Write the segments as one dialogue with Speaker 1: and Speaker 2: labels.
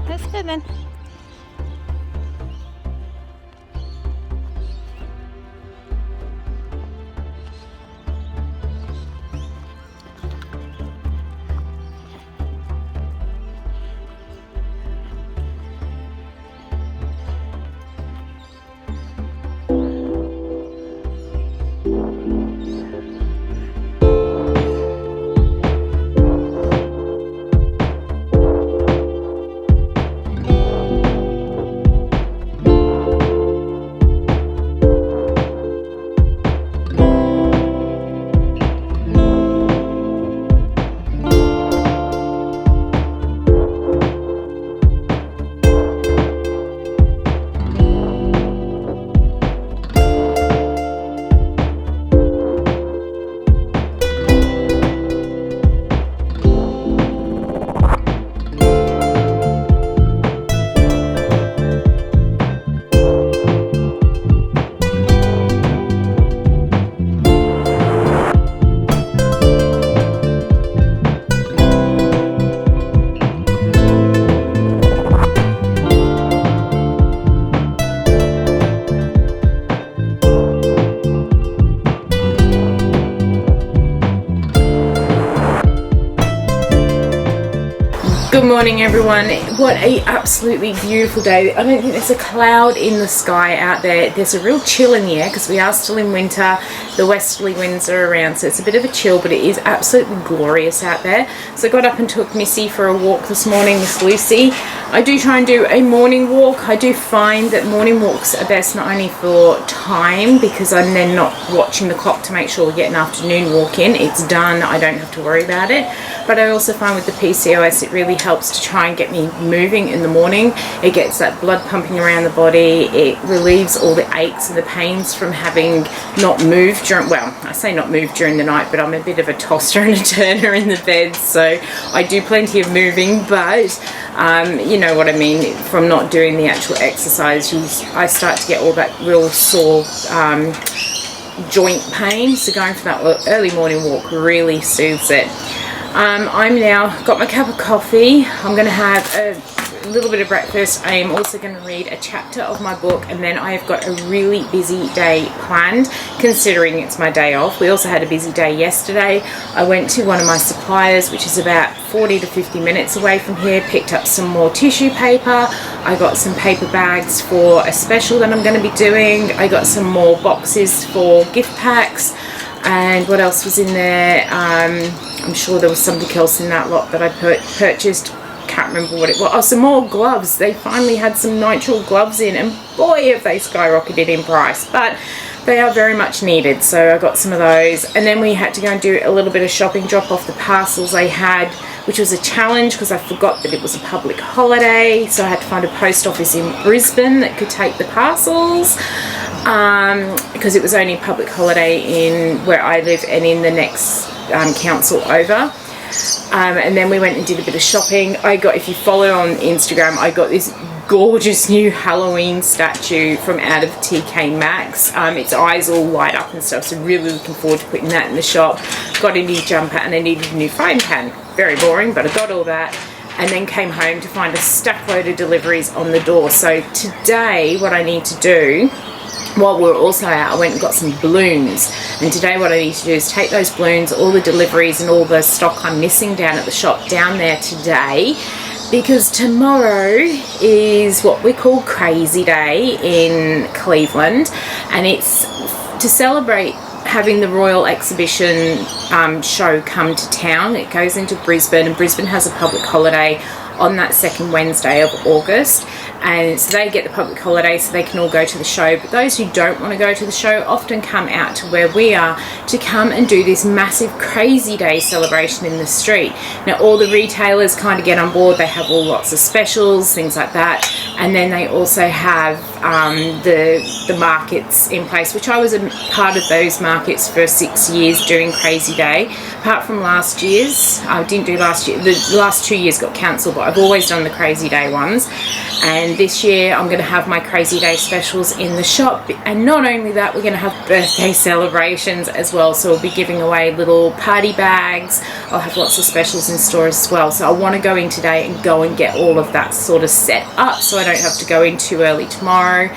Speaker 1: let's go then. Good morning everyone. What a absolutely beautiful day. I don't think there's a cloud in the sky out there. There's a real chill in the air because we are still in winter. The westerly winds are around, so it's a bit of a chill, but it is absolutely glorious out there. So I got up and took Missy for a walk this morning, Miss Lucy. I do try and do a morning walk. I do find that morning walks are best not only for time, because I'm then not watching the clock to make sure we get an afternoon walk in. It's done, I don't have to worry about it. But I also find with the PCOS it really helps to try and get me moving in the morning. It gets that blood pumping around the body. It relieves all the aches and the pains from having not moved during, well, I say not moved during the night, but I'm a bit of a tosser and a turner in the bed, so I do plenty of moving, but you know what I mean, from not doing the actual exercise, I start to get all that real sore joint pain, so going for that early morning walk really soothes it. I'm now got my cup of coffee. I'm going to have a little bit of breakfast. I am also going to read a chapter of my book, and then I have got a really busy day planned considering it's my day off. We also had a busy day yesterday. I went to one of my suppliers, which is about 40 to 50 minutes away from here, picked up some more tissue paper. I got some paper bags for a special that I'm going to be doing. I got some more boxes for gift packs. And what else was in there? I'm sure there was something else in that lot that I purchased. Can't remember what it was. Oh, some more gloves. They finally had some nitrile gloves in, and boy have they skyrocketed in price, but they are very much needed, so I got some of those. And then we had to go and do a little bit of shopping, drop off the parcels I had, which was a challenge because I forgot that it was a public holiday, so I had to find a post office in Brisbane that could take the parcels, because it was only a public holiday in where I live and in the next council over. And then we went and did a bit of shopping. I got, if you follow on Instagram, I got this gorgeous new Halloween statue from out of TK Maxx. Its eyes all light up and stuff, so really looking forward to putting that in the shop. Got a new jumper and I needed a new frying pan. Very boring, but I got all that. And then came home to find a stack load of deliveries on the door. So today what I need to do, while we were also out, I went and got some balloons, and today what I need to do is take those balloons, all the deliveries and all the stock I'm missing down at the shop, down there today, because tomorrow is what we call Crazy Day in Cleveland, and it's to celebrate having the Royal Exhibition show come to town. It goes into Brisbane, and Brisbane has a public holiday on that second Wednesday of August, and so they get the public holiday so they can all go to the show. But those who don't want to go to the show often come out to where we are to come and do this massive Crazy Day celebration in the street. Now all the retailers kind of get on board. They have all lots of specials, things like that, and then they also have the markets in place, which I was a part of those markets for 6 years doing Crazy Day, apart from last year's. I didn't do last year, the last 2 years got cancelled, but I've always done the Crazy Day ones. And this year I'm going to have my Crazy Day specials in the shop, and not only that, we're going to have birthday celebrations as well, so we'll be giving away little party bags. I'll have lots of specials in store as well, so I want to go in today and go and get all of that sort of set up so I don't have to go in too early tomorrow.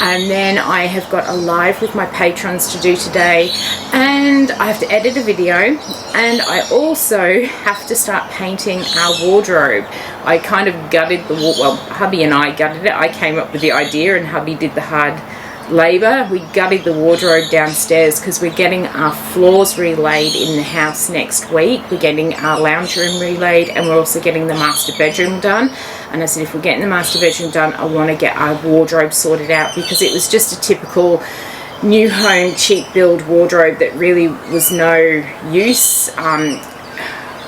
Speaker 1: And then I have got a live with my patrons to do today, and I have to edit a video, and I also have to start painting our wardrobe. I kind of gutted the wall, well, hubby and I gutted it. I came up with the idea and hubby did the hard labor. We gutted the wardrobe downstairs because we're getting our floors relaid in the house next week. We're getting our lounge room relaid, and we're also getting the master bedroom done. And I said, if we're getting the master bedroom done, I want to get our wardrobe sorted out, because it was just a typical new home cheap build wardrobe that really was no use.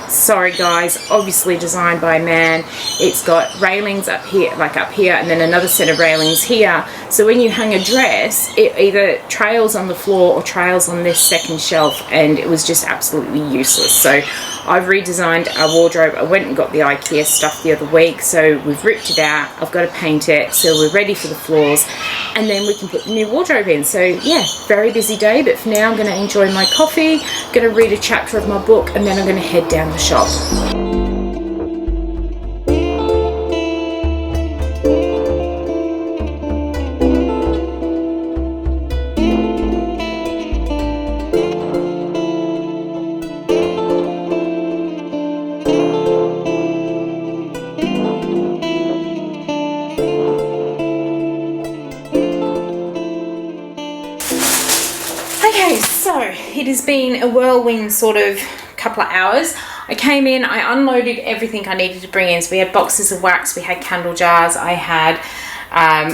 Speaker 1: Sorry guys, obviously designed by a man. It's got railings up here, like up here, and then another set of railings here. So when you hang a dress, it either trails on the floor or trails on this second shelf, and it was just absolutely useless. So I've redesigned our wardrobe. I went and got the IKEA stuff the other week, so we've ripped it out. I've got to paint it, so we're ready for the floors, and then we can put the new wardrobe in. So yeah, very busy day, but for now I'm going to enjoy my coffee, going to read a chapter of my book, and then I'm going to head down the shop. Okay, so it has been a whirlwind sort of couple of hours. I came in, I unloaded everything I needed to bring in. So we had boxes of wax, we had candle jars, I had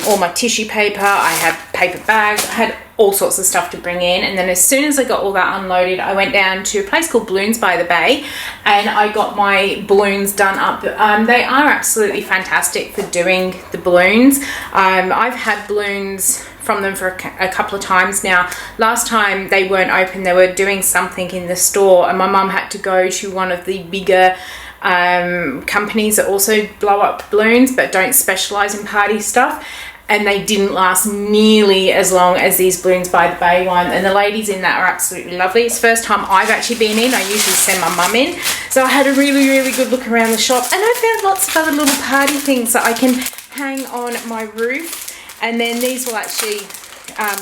Speaker 1: all my tissue paper, I had paper bags, I had all sorts of stuff to bring in. And then as soon as I got all that unloaded, I went down to a place called Balloons by the Bay, and I got my balloons done up. They are absolutely fantastic for doing the balloons. I've had balloons from them for a couple of times now. Last time they weren't open, they were doing something in the store, and my mum had to go to one of the bigger companies that also blow up balloons but don't specialize in party stuff, and they didn't last nearly as long as these Balloons by the Bay one. And the ladies in that are absolutely lovely. It's the first time I've actually been in. I usually send my mum in, so I had a really good look around the shop, and I found lots of other little party things that I can hang on my roof. And then these will actually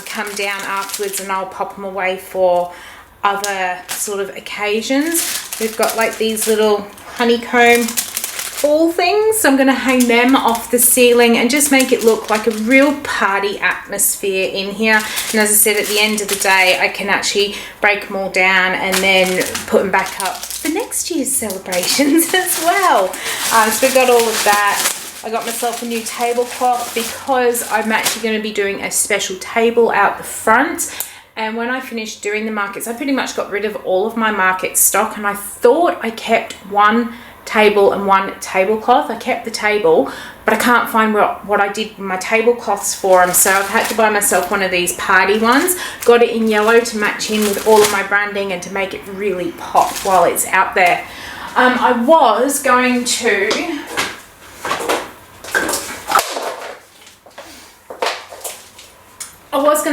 Speaker 1: come down afterwards, and I'll pop them away for other sort of occasions. We've got like these little honeycomb ball things, so I'm going to hang them off the ceiling and just make it look like a real party atmosphere in here. And as I said, at the end of the day, I can actually break them all down and then put them back up for next year's celebrations as well. So we've got all of that. I got myself a new tablecloth because I'm actually going to be doing a special table out the front. And when I finished doing the markets, I pretty much got rid of all of my market stock, and I thought I kept one table and one tablecloth. I kept the table, but I can't find what I did with my tablecloths for them, so I've had to buy myself one of these party ones. Got it in yellow to match in with all of my branding and to make it really pop while it's out there. I was going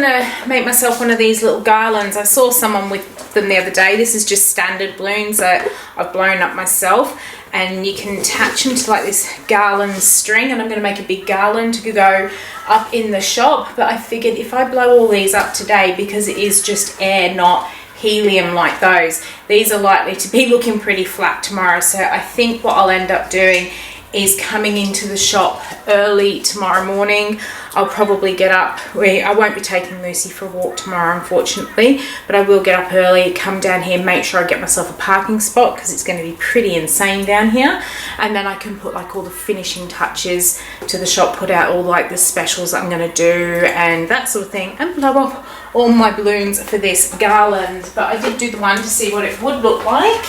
Speaker 1: to make myself one of these little garlands. I saw someone with them the other day. This is just standard balloons that I've blown up myself, and you can attach them to like this garland string, and I'm going to make a big garland to go up in the shop. But I figured if I blow all these up today, because it is just air, not helium like those, these are likely to be looking pretty flat tomorrow. So I think what I'll end up doing is coming into the shop early tomorrow morning. I'll probably get up. I won't be taking Lucy for a walk tomorrow, unfortunately, but I will get up early, come down here, make sure I get myself a parking spot, because it's going to be pretty insane down here. And then I can put like all the finishing touches to the shop, put out all like the specials that I'm going to do and that sort of thing, and blow up all my balloons for this garland. But I did do the one to see what it would look like.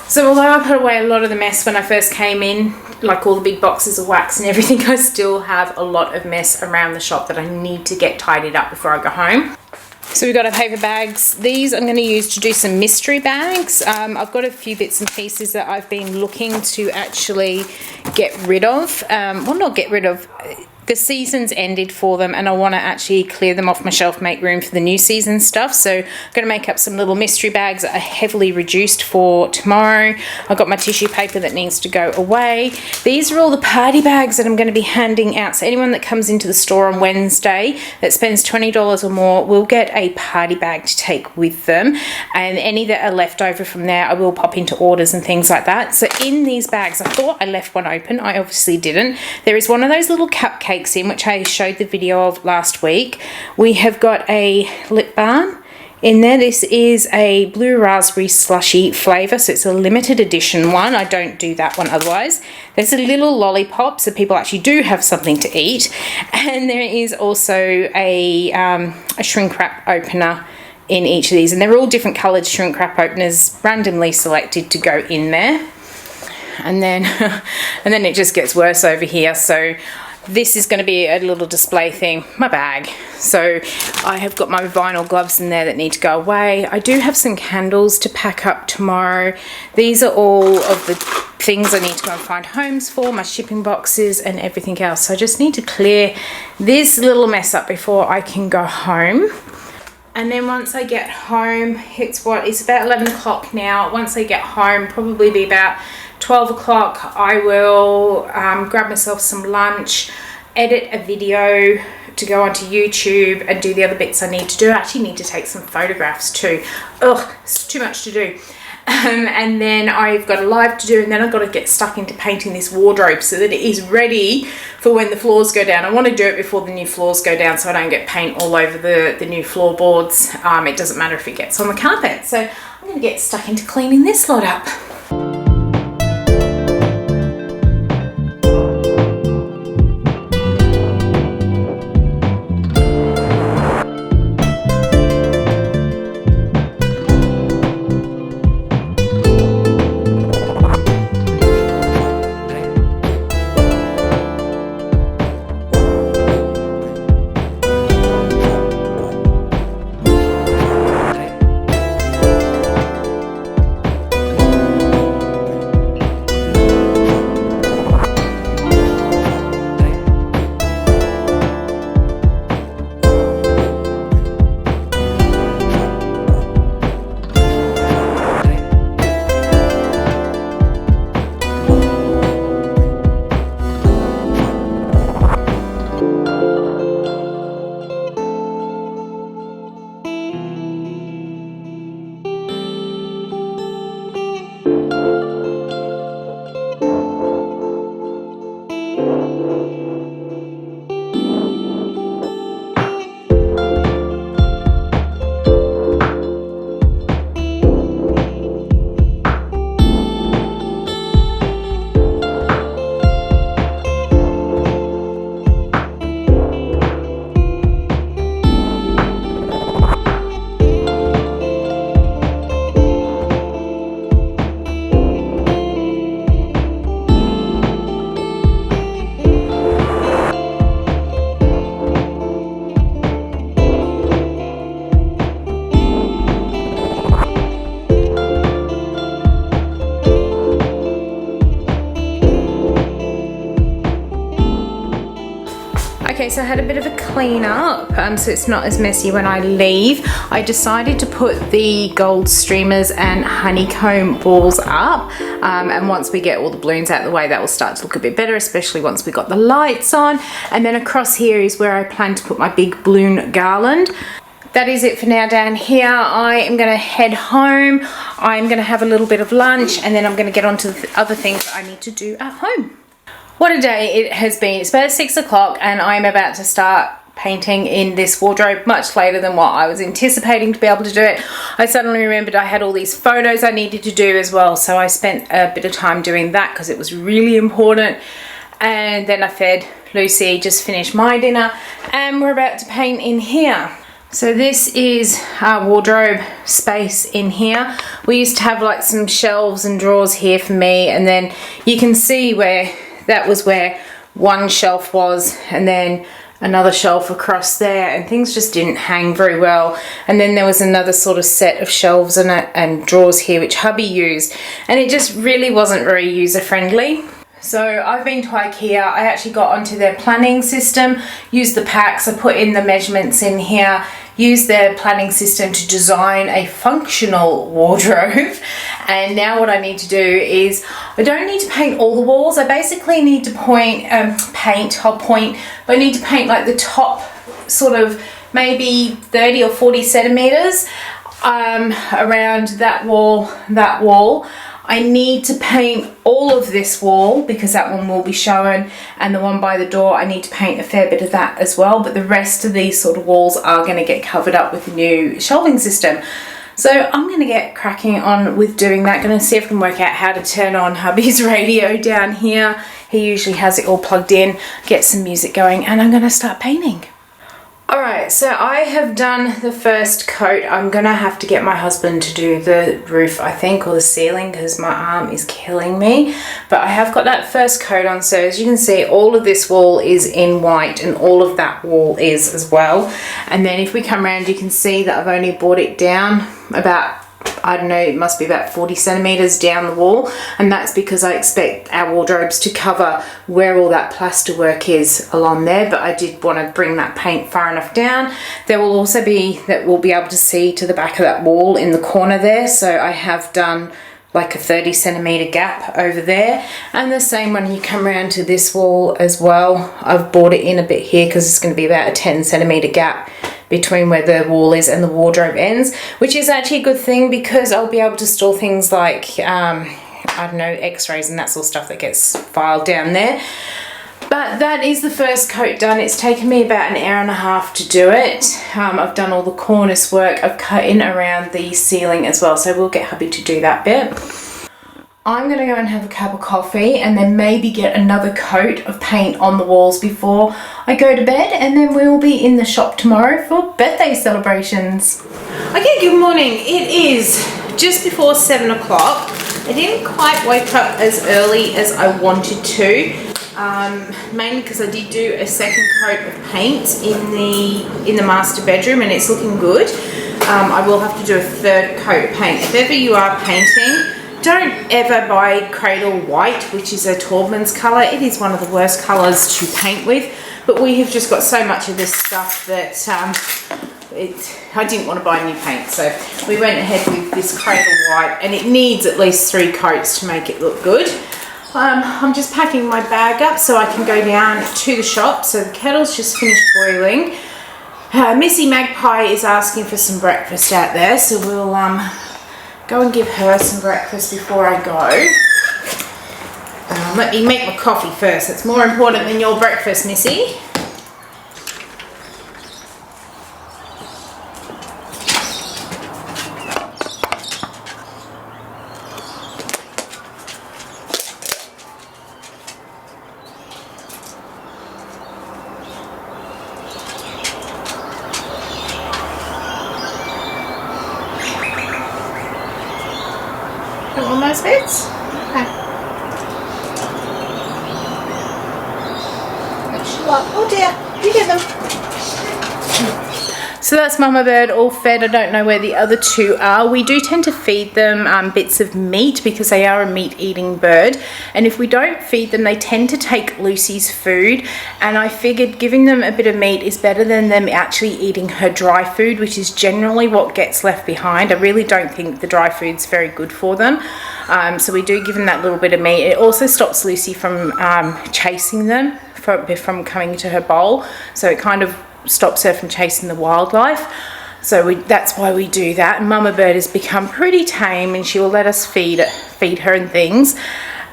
Speaker 1: So although I put away a lot of the mess when I first came in, like all the big boxes of wax and everything, I still have a lot of mess around the shop that I need to get tidied up before I go home. So we've got our paper bags. These I'm going to use to do some mystery bags. I've got a few bits and pieces that I've been looking to actually get rid of. Well, not get rid of. The season's ended for them and I want to actually clear them off my shelf, make room for the new season stuff. So I'm going to make up some little mystery bags that are heavily reduced for tomorrow. I've got my tissue paper that needs to go away. These are all the party bags that I'm going to be handing out. So anyone that comes into the store on Wednesday that spends $20 or more will get a party bag to take with them. And any that are left over from there, I will pop into orders and things like that. So in these bags, I thought I left one open. I obviously didn't. There is one of those little cupcakes in which I showed the video of last week. We have got a lip balm in there. This is a blue raspberry slushy flavour, so it's a limited edition one. I don't do that one otherwise. There's a little lollipop, so people actually do have something to eat. And there is also a shrink wrap opener in each of these, and they're all different coloured shrink wrap openers randomly selected to go in there. And then and then it just gets worse over here. So this is going to be a little display thing, my bag. So I have got my vinyl gloves in there that need to go away. I do have some candles to pack up tomorrow. These are all of the things I need to go and find homes for, my shipping boxes and everything else. So I just need to clear this little mess up before I can go home. And then once I get home, it's about 11 o'clock now. Once I get home, probably be about 12 o'clock, I will grab myself some lunch, edit a video to go onto YouTube and do the other bits I need to do. I actually need to take some photographs too. Ugh, it's too much to do. And then I've got a live to do, and then I've got to get stuck into painting this wardrobe so that it is ready for when the floors go down. I want to do it before the new floors go down so I don't get paint all over the new floorboards. It doesn't matter if it gets on the carpet. So I'm going to get stuck into cleaning this lot up. Okay, so I had a bit of a clean up so it's not as messy when I leave. I decided to put the gold streamers and honeycomb balls up, and once we get all the balloons out of the way, that will start to look a bit better, especially once we got the lights on. And then across here is where I plan to put my big balloon garland. That is it for now down here. I am going to head home. I'm going to have a little bit of lunch, and then I'm going to get on to the other things that I need to do at home. What a day it has been. It's about 6 o'clock and I'm about to start painting in this wardrobe much later than what I was anticipating to be able to do it. I suddenly remembered I had all these photos I needed to do as well, so I spent a bit of time doing that because it was really important. And then I fed Lucy, just finished my dinner, and we're about to paint in here. So this is our wardrobe space in here. We used to have like some shelves and drawers here for me, and then you can see where that was where one shelf was, and then another shelf across there, and things just didn't hang very well. And then there was another sort of set of shelves and drawers here which hubby used, and it just really wasn't very user friendly. So I've been to IKEA. I actually got onto their planning system, used the packs, I put in the measurements in here, used their planning system to design a functional wardrobe. And now what I need to do is, I don't need to paint all the walls. I basically need to but I need to paint like the top sort of maybe 30 or 40 centimeters around that wall. I need to paint all of this wall because that one will be shown, and the one by the door I need to paint a fair bit of that as well, but the rest of these sort of walls are going to get covered up with the new shelving system. So I'm going to get cracking on with doing that. Going to see if I can work out how to turn on hubby's radio down here. He usually has it all plugged in, get some music going, and I'm going to start painting. Alright, so I have done the first coat. I'm gonna have to get my husband to do the roof, I think, or the ceiling, because my arm is killing me. But I have got that first coat on, so as you can see, all of this wall is in white and all of that wall is as well. And then if we come around, you can see that I've only brought it down about, I don't know, it must be about 40 centimeters down the wall, and that's because I expect our wardrobes to cover where all that plaster work is along there, but I did want to bring that paint far enough down. There will also be that we'll be able to see to the back of that wall in the corner there, so I have done like a 30 centimeter gap over there. And the same when you come around to this wall as well, I've brought it in a bit here because it's going to be about a 10 centimeter gap between where the wall is and the wardrobe ends, which is actually a good thing because I'll be able to store things like I don't know, x-rays and that sort of stuff that gets filed down there. But that is the first coat done. It's taken me about an hour and a half to do it. I've done all the cornice work. I've cut in around the ceiling as well, so we'll get hubby to do that bit. I'm going to go and have a cup of coffee and then maybe get another coat of paint on the walls before I go to bed, and then we'll be in the shop tomorrow for birthday celebrations. Okay, good morning. It is just before 7 o'clock. I didn't quite wake up as early as I wanted to, mainly because I did do a second coat of paint in the master bedroom and it's looking good. I will have to do a third coat of paint. If ever you are painting, don't ever buy Cradle White, which is a Taubman's colour. It is one of the worst colours to paint with, but we have just got so much of this stuff that I didn't want to buy new paint, so we went ahead with this Cradle White, and it needs at least 3 coats to make it look good. I'm just packing my bag up so I can go down to the shop. So the kettle's just finished boiling. Missy Magpie is asking for some breakfast out there, so we'll go and give her some breakfast before I go. Let me make my coffee first. It's more important than your breakfast, Missy. On those bits? Okay. Oh dear, you get them. So that's Mama Bird all fed. I don't know where the other 2 are. We do tend to feed them bits of meat because they are a meat-eating bird. And if we don't feed them, they tend to take Lucy's food. And I figured giving them a bit of meat is better than them actually eating her dry food, which is generally what gets left behind. I really don't think the dry food's very good for them. So we do give them that little bit of meat. It also stops Lucy from chasing them from coming to her bowl. So it kind of stops her from chasing the wildlife. So that's why we do that. Mama Bird has become pretty tame and she will let us feed her and things.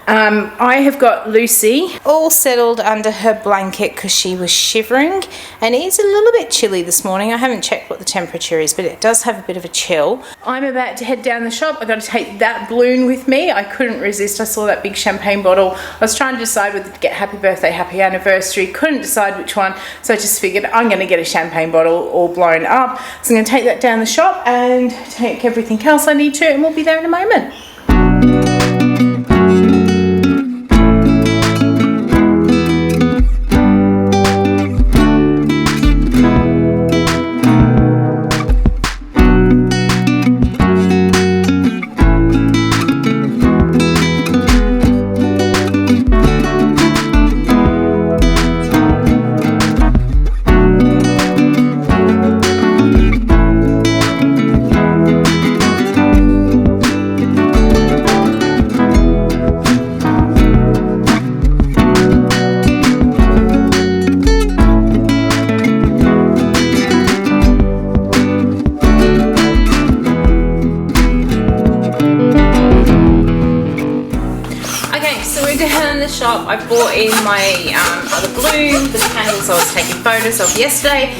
Speaker 1: I have got Lucy all settled under her blanket because she was shivering, and it is a little bit chilly this morning. I haven't checked what the temperature is, but it does have a bit of a chill. I'm about to head down the shop. I've got to take that balloon with me. I couldn't resist. I saw that big champagne bottle. I was trying to decide whether to get happy birthday, happy anniversary. Couldn't decide which one, so I just figured I'm going to get a champagne bottle all blown up. So I'm going to take that down the shop and take everything else I need to, and we'll be there in a moment. I brought in my other bloom, the candles I was taking photos of yesterday.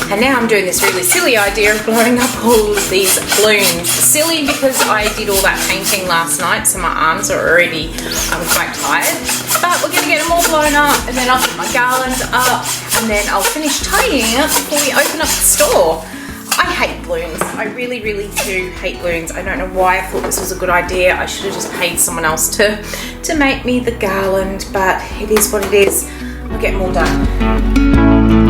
Speaker 1: And now I'm doing this really silly idea of blowing up all of these blooms. Silly because I did all that painting last night, so my arms are already quite tired. But we're going to get them all blown up, and then I'll put my garland up, and then I'll finish tidying up before we open up the store. I hate balloons. I really, really do hate balloons. I don't know why I thought this was a good idea. I should have just paid someone else to make me the garland, but it is what it is. I'll get them all done.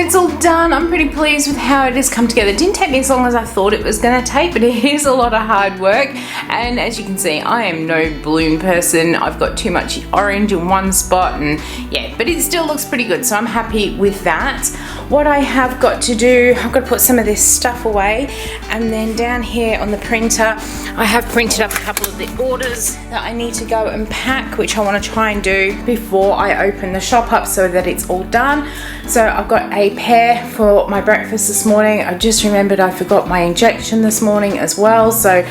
Speaker 1: It's all done. I'm pretty pleased with how it has come together. It didn't take me as long as I thought it was going to take, but it is a lot of hard work. And as you can see, I am no bloom person. I've got too much orange in one spot, and yeah, but it still looks pretty good, so I'm happy with that. What I have got to do, I've got to put some of this stuff away, and then down here on the printer, I have printed up a couple of the orders that I need to go and pack, which I want to try and do before I open the shop up so that it's all done. So I've got a pear for my breakfast this morning. I just remembered I forgot my injection this morning as well, so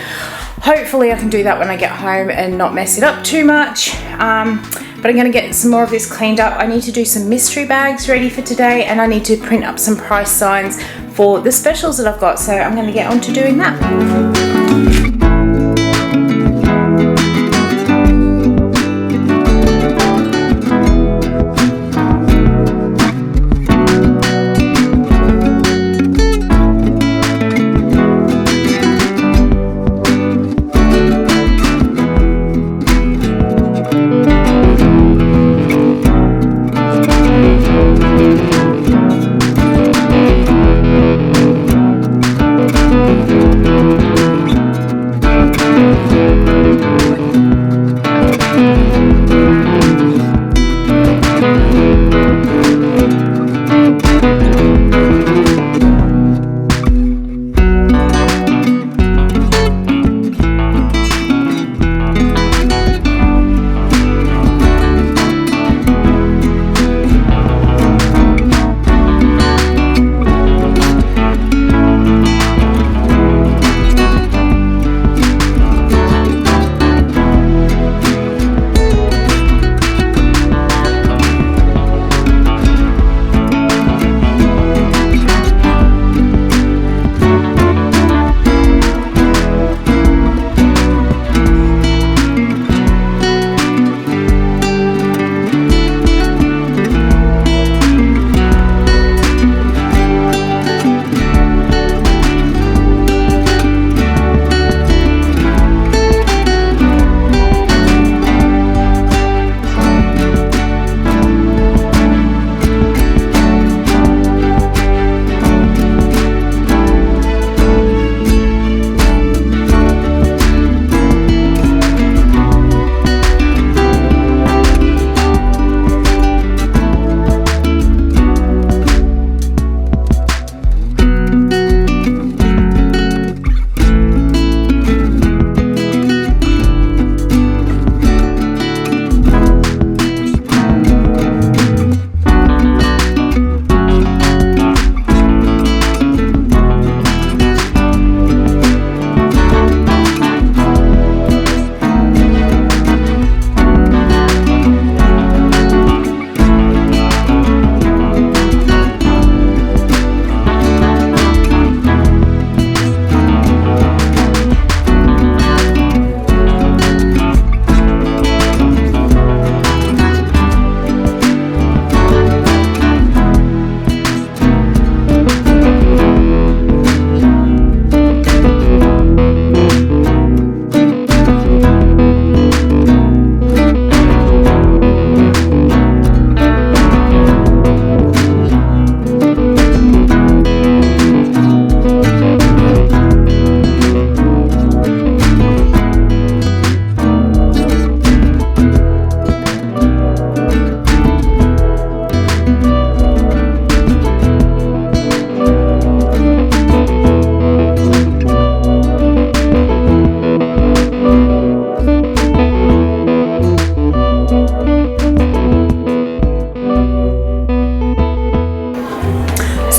Speaker 1: hopefully I can do that when I get home and not mess it up too much. But I'm going to get some more of this cleaned up. I need to do some mystery bags ready for today, and I need to print up some price signs for the specials that I've got, so I'm going to get on to doing that.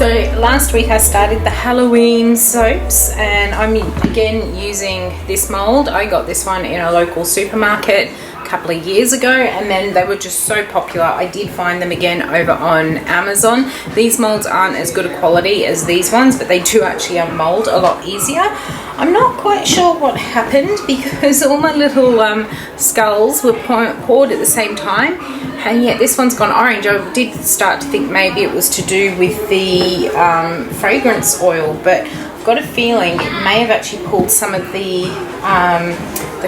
Speaker 1: So last week I started the Halloween soaps, and I'm again using this mold. I got this one in a local supermarket a couple of years ago, and then they were just so popular I did find them again over on Amazon. These molds aren't as good a quality as these ones, but they do actually unmold a lot easier. I'm not quite sure what happened because all my little skulls were poured at the same time, and yet this one's gone orange. I did start to think maybe it was to do with the fragrance oil, but I've got a feeling it may have actually pulled some of the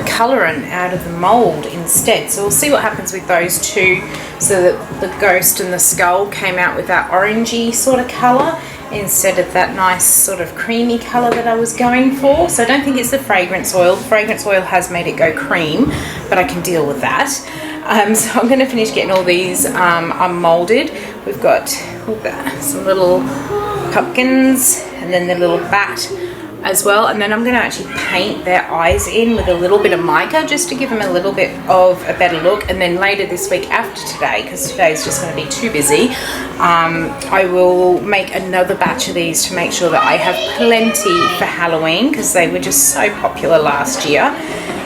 Speaker 1: colorant out of the mold instead. So we'll see what happens with those two. So that the ghost and the skull came out with that orangey sort of color instead of that nice sort of creamy color that I was going for. So I don't think it's the fragrance oil. The fragrance oil has made it go cream, but I can deal with that. So I'm going to finish getting all these unmolded. We've got some little pumpkins and then the little bat as well, and then I'm going to actually paint their eyes in with a little bit of mica just to give them a little bit of a better look. And then later this week after today, because today's just going to be too busy, I will make another batch of these to make sure that I have plenty for Halloween, because they were just so popular last year.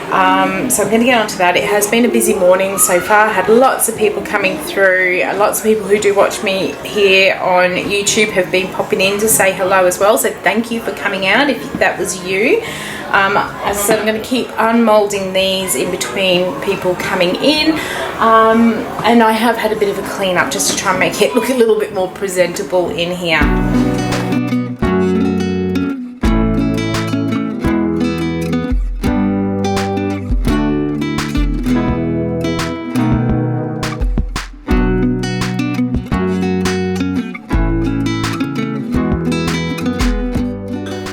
Speaker 1: So I'm going to get onto that. It has been a busy morning so far. I had lots of people coming through. Lots of people who do watch me here on YouTube have been popping in to say hello as well. So thank you for coming out if that was you. As I said, I'm going to keep unmolding these in between people coming in. And I have had a bit of a clean up just to try and make it look a little bit more presentable in here.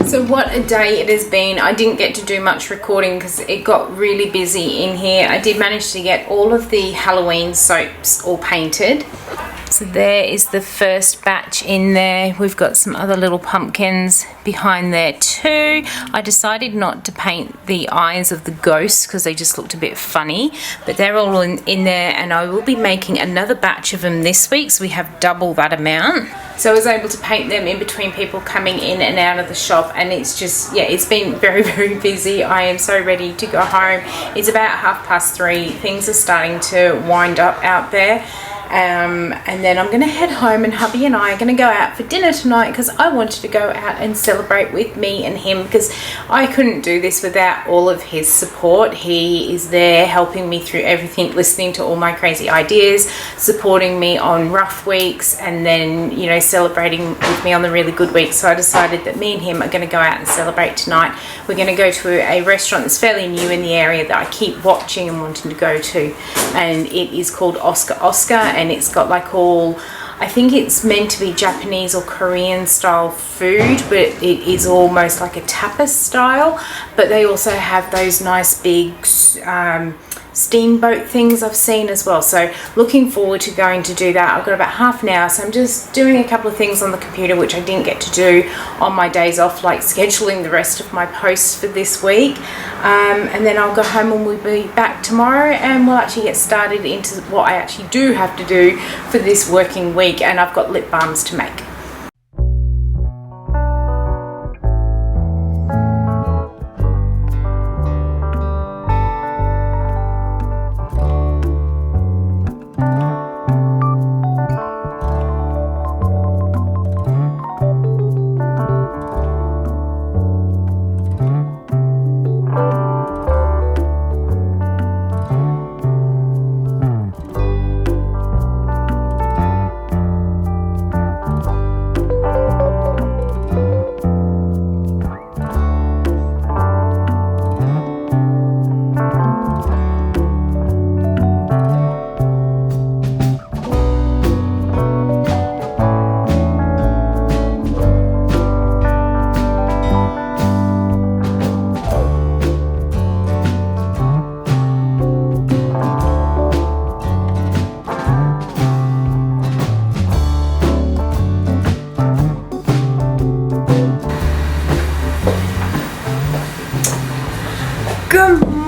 Speaker 1: So what a day it has been. I didn't get to do much recording because it got really busy in here. I did manage to get all of the Halloween soaps all painted. So there is the first batch in there. We've got some other little pumpkins behind there too. I decided not to paint the eyes of the ghosts because they just looked a bit funny, but they're all in there, and I will be making another batch of them this week, so we have double that amount. So I was able to paint them in between people coming in and out of the shop, and it's just, yeah, it's been very, very busy. I am so ready to go home. It's about 3:30. Things are starting to wind up out there. And then I'm going to head home, and hubby and I are going to go out for dinner tonight because I wanted to go out and celebrate with me and him, because I couldn't do this without all of his support. He is there helping me through everything, listening to all my crazy ideas, supporting me on rough weeks, and then, you know, celebrating with me on the really good weeks. So I decided that me and him are going to go out and celebrate tonight. We're going to go to a restaurant that's fairly new in the area that I keep watching and wanting to go to, and it is called Oscar, and it's got like all, I think it's meant to be Japanese or Korean style food, but it is almost like a tapas style. But they also have those nice big steamboat things I've seen as well. So looking forward to going to do that. I've got about half an hour, so I'm just doing a couple of things on the computer which I didn't get to do on my days off, like scheduling the rest of my posts for this week. And then I'll go home and we'll be back tomorrow, and we'll actually get started into what I actually do have to do for this working week. And I've got lip balms to make.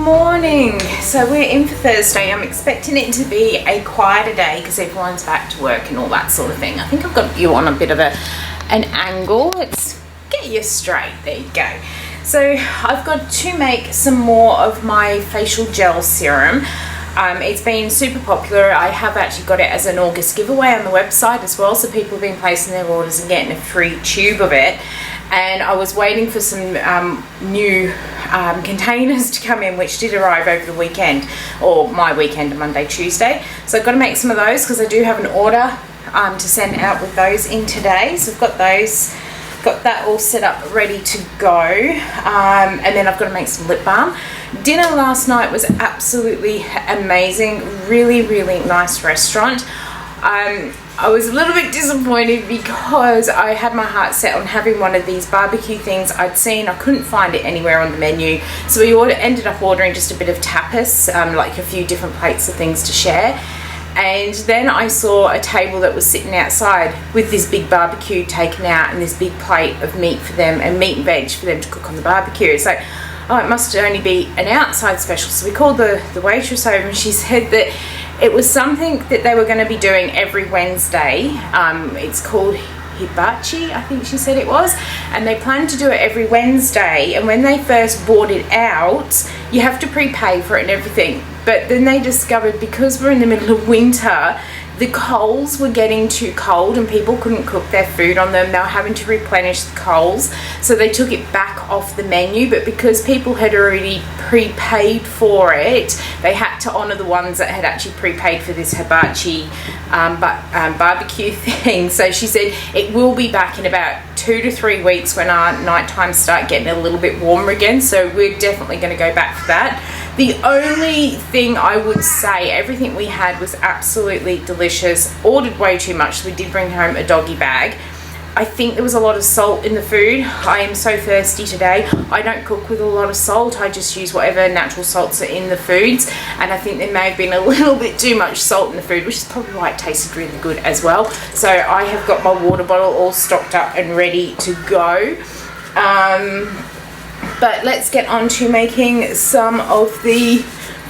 Speaker 1: Morning. So we're in for Thursday. I'm expecting it to be a quieter day because everyone's back to work and all that sort of thing. I think I've got you on a bit of a an angle. Let's get you straight. There you go. So I've got to make some more of my facial gel serum. It's been super popular. I have actually got it as an August giveaway on the website as well, so people have been placing their orders and getting a free tube of it. And I was waiting for some new containers to come in, which did arrive over the weekend, or my weekend, Monday, Tuesday. So I've got to make some of those because I do have an order to send out with those in today. So I've got those, got that all set up, ready to go. And then I've got to make some lip balm. Dinner last night was absolutely amazing. Really, really nice restaurant. I was a little bit disappointed because I had my heart set on having one of these barbecue things I'd seen. I couldn't find it anywhere on the menu, so we ended up ordering just a bit of tapas, like a few different plates of things to share. And then I saw a table that was sitting outside with this big barbecue taken out and this big plate of meat for them, and meat and veg for them to cook on the barbecue. So, oh, it must only be an outside special. So we called the waitress over, and she said that it was something that they were going to be doing every Wednesday. It's called hibachi, I think she said it was, and they planned to do it every Wednesday. And when they first bought it out, you have to prepay for it and everything. But then they discovered, because we're in the middle of winter, the coals were getting too cold and people couldn't cook their food on them. They were having to replenish the coals, so they took it back off the menu. But because people had already prepaid for it, they had to honour the ones that had actually prepaid for this hibachi barbecue thing. So she said it will be back in about 2 to 3 weeks when our night times start getting a little bit warmer again. So we're definitely going to go back for that. The only thing I would say, everything we had was absolutely delicious. Ordered way too much, so we did bring home a doggy bag. I think there was a lot of salt in the food. I am so thirsty today. I don't cook with a lot of salt. I just use whatever natural salts are in the foods. And I think there may have been a little bit too much salt in the food, which is probably why it tasted really good as well. So I have got my water bottle all stocked up and ready to go. But let's get on to making some of the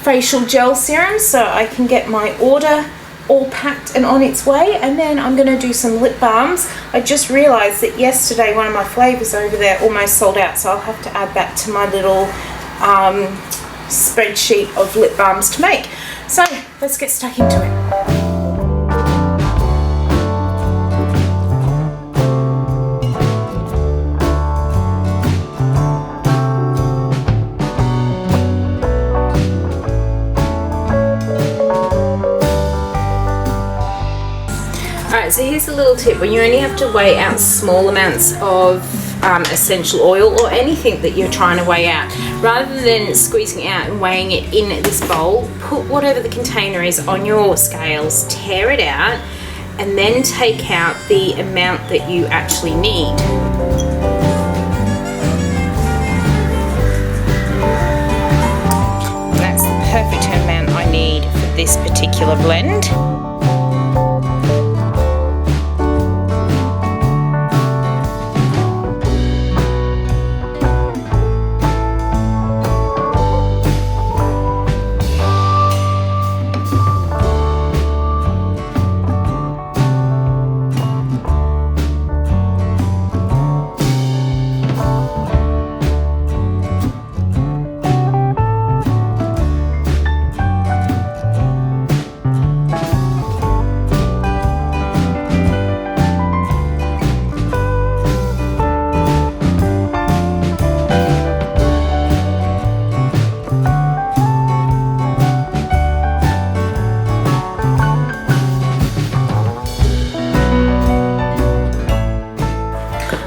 Speaker 1: facial gel serums so I can get my order all packed and on its way. And then I'm going to do some lip balms. I just realised that yesterday one of my flavours over there almost sold out, so I'll have to add that to my little spreadsheet of lip balms to make. So let's get stuck into it. So here's a little tip: when you only have to weigh out small amounts of essential oil or anything that you're trying to weigh out, rather than squeezing it out and weighing it in this bowl, put whatever the container is on your scales, tear it out, and then take out the amount that you actually need. That's the perfect amount I need for this particular blend.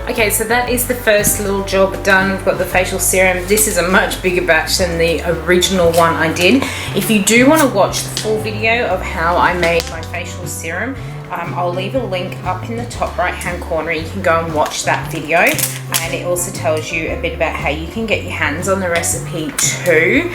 Speaker 1: Okay, so that is the first little job done. We've got the facial serum. This is a much bigger batch than the original one I did. If you do want to watch the full video of how I made my facial serum, I'll leave a link up in the top right hand corner. You can go and watch that video, and it also tells you a bit about how you can get your hands on the recipe too.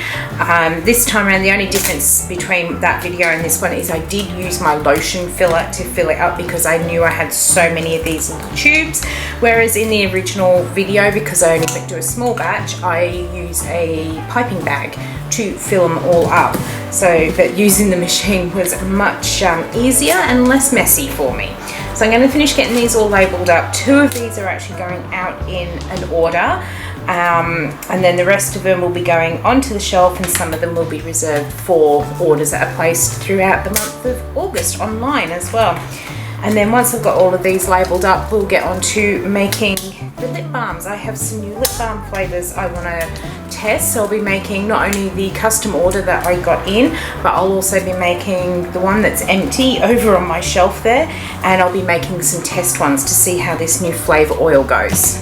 Speaker 1: This time around, the only difference between that video and this one is I did use my lotion filler to fill it up because I knew I had so many of these little tubes, whereas in the original video, because I only went to a small batch, I use a piping bag to fill them all up. so that using the machine was much easier and less messy for me. So I'm going to finish getting these all labelled up. 2 of these are actually going out in an order, and then the rest of them will be going onto the shelf, and some of them will be reserved for orders that are placed throughout the month of August online as well. And then once I've got all of these labelled up, we'll get on to making the lip balms. I have some new lip balm flavours I want to test, so I'll be making not only the custom order that I got in, but I'll also be making the one that's empty over on my shelf there, and I'll be making some test ones to see how this new flavour oil goes.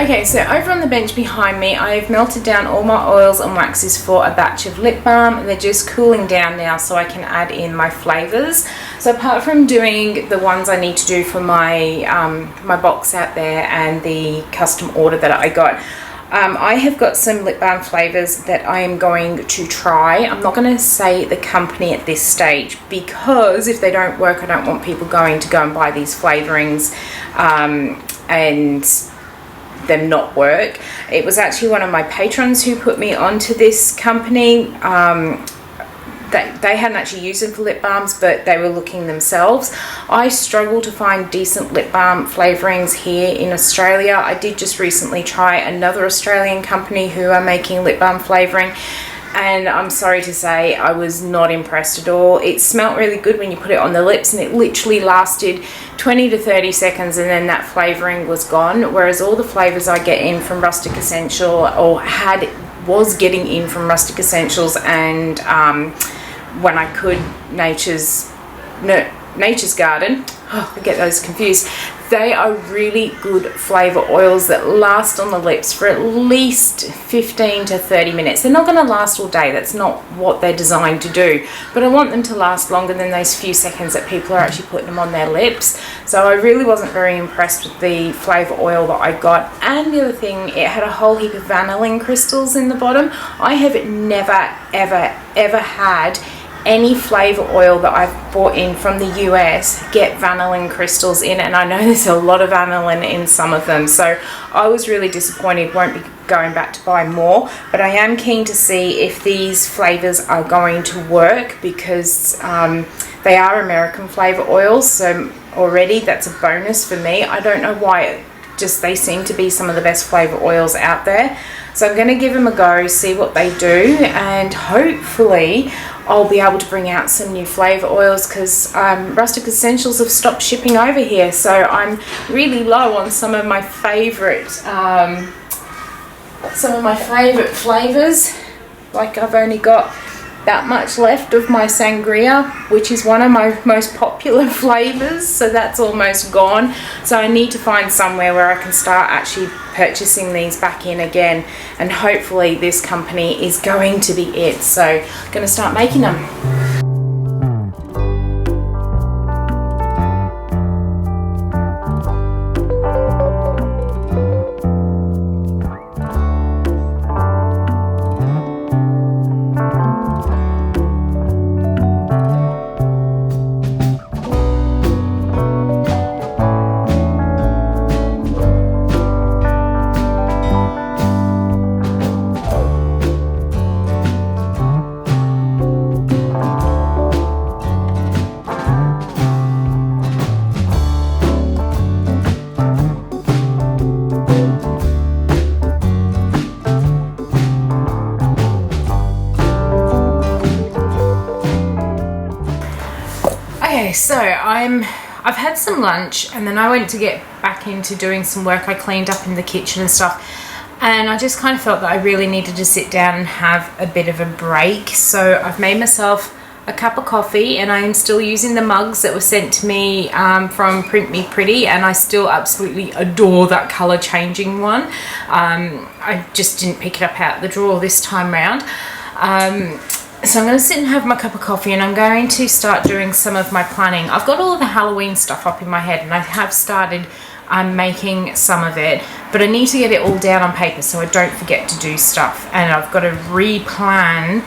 Speaker 1: Okay, so over on the bench behind me, I've melted down all my oils and waxes for a batch of lip balm. They're just cooling down now so I can add in my flavours. So apart from doing the ones I need to do for my, my box out there and the custom order that I got, I have got some lip balm flavours that I am going to try. I'm not going to say the company at this stage, because if they don't work, I don't want people going to go and buy these flavourings and them not work. It was actually one of my patrons who put me onto this company. They hadn't actually used them for lip balms, but they were looking themselves. I struggle to find decent lip balm flavourings here in Australia. I did just recently try another Australian company who are making lip balm flavouring, and I'm sorry to say I was not impressed at all. It smelt really good when you put it on the lips, and it literally lasted 20 to 30 seconds and then that flavouring was gone, whereas all the flavours I get in from Rustic Essential, or was getting in from Rustic Essentials, and when I could, Nature's Garden, I get those confused. They are really good flavour oils that last on the lips for at least 15 to 30 minutes. They're not going to last all day. That's not what they're designed to do. But I want them to last longer than those few seconds that people are actually putting them on their lips. So I really wasn't very impressed with the flavour oil that I got. And the other thing, it had a whole heap of vanillin crystals in the bottom. I have never, ever had any flavour oil that I've bought in from the US get vanillin crystals in it, and I know there's a lot of vanillin in some of them, so I was really disappointed. Won't be going back to buy more, but I am keen to see if these flavours are going to work, because they are American flavour oils, so already that's a bonus for me. I don't know why, they seem to be some of the best flavour oils out there. So I'm going to give them a go, see what they do, and hopefully I'll be able to bring out some new flavour oils, because Rustic Essentials have stopped shipping over here, so I'm really low on some of my favourite flavours. Like, I've only got that much left of my sangria, which is one of my most popular flavours, so that's almost gone. So I need to find somewhere where I can start actually purchasing these back in again, and hopefully this company is going to be it. So I'm going to start making them. I've had some lunch, and then I went to get back into doing some work. I cleaned up in the kitchen and stuff, and I just kind of felt that I really needed to sit down and have a bit of a break. So I've made myself a cup of coffee, and I am still using the mugs that were sent to me from Print Me Pretty, and I still absolutely adore that color changing one. I just didn't pick it up out the drawer this time round. So I'm going to sit and have my cup of coffee, and I'm going to start doing some of my planning. I've got all of the Halloween stuff up in my head, and I have started making some of it, but I need to get it all down on paper so I don't forget to do stuff. And I've got to replan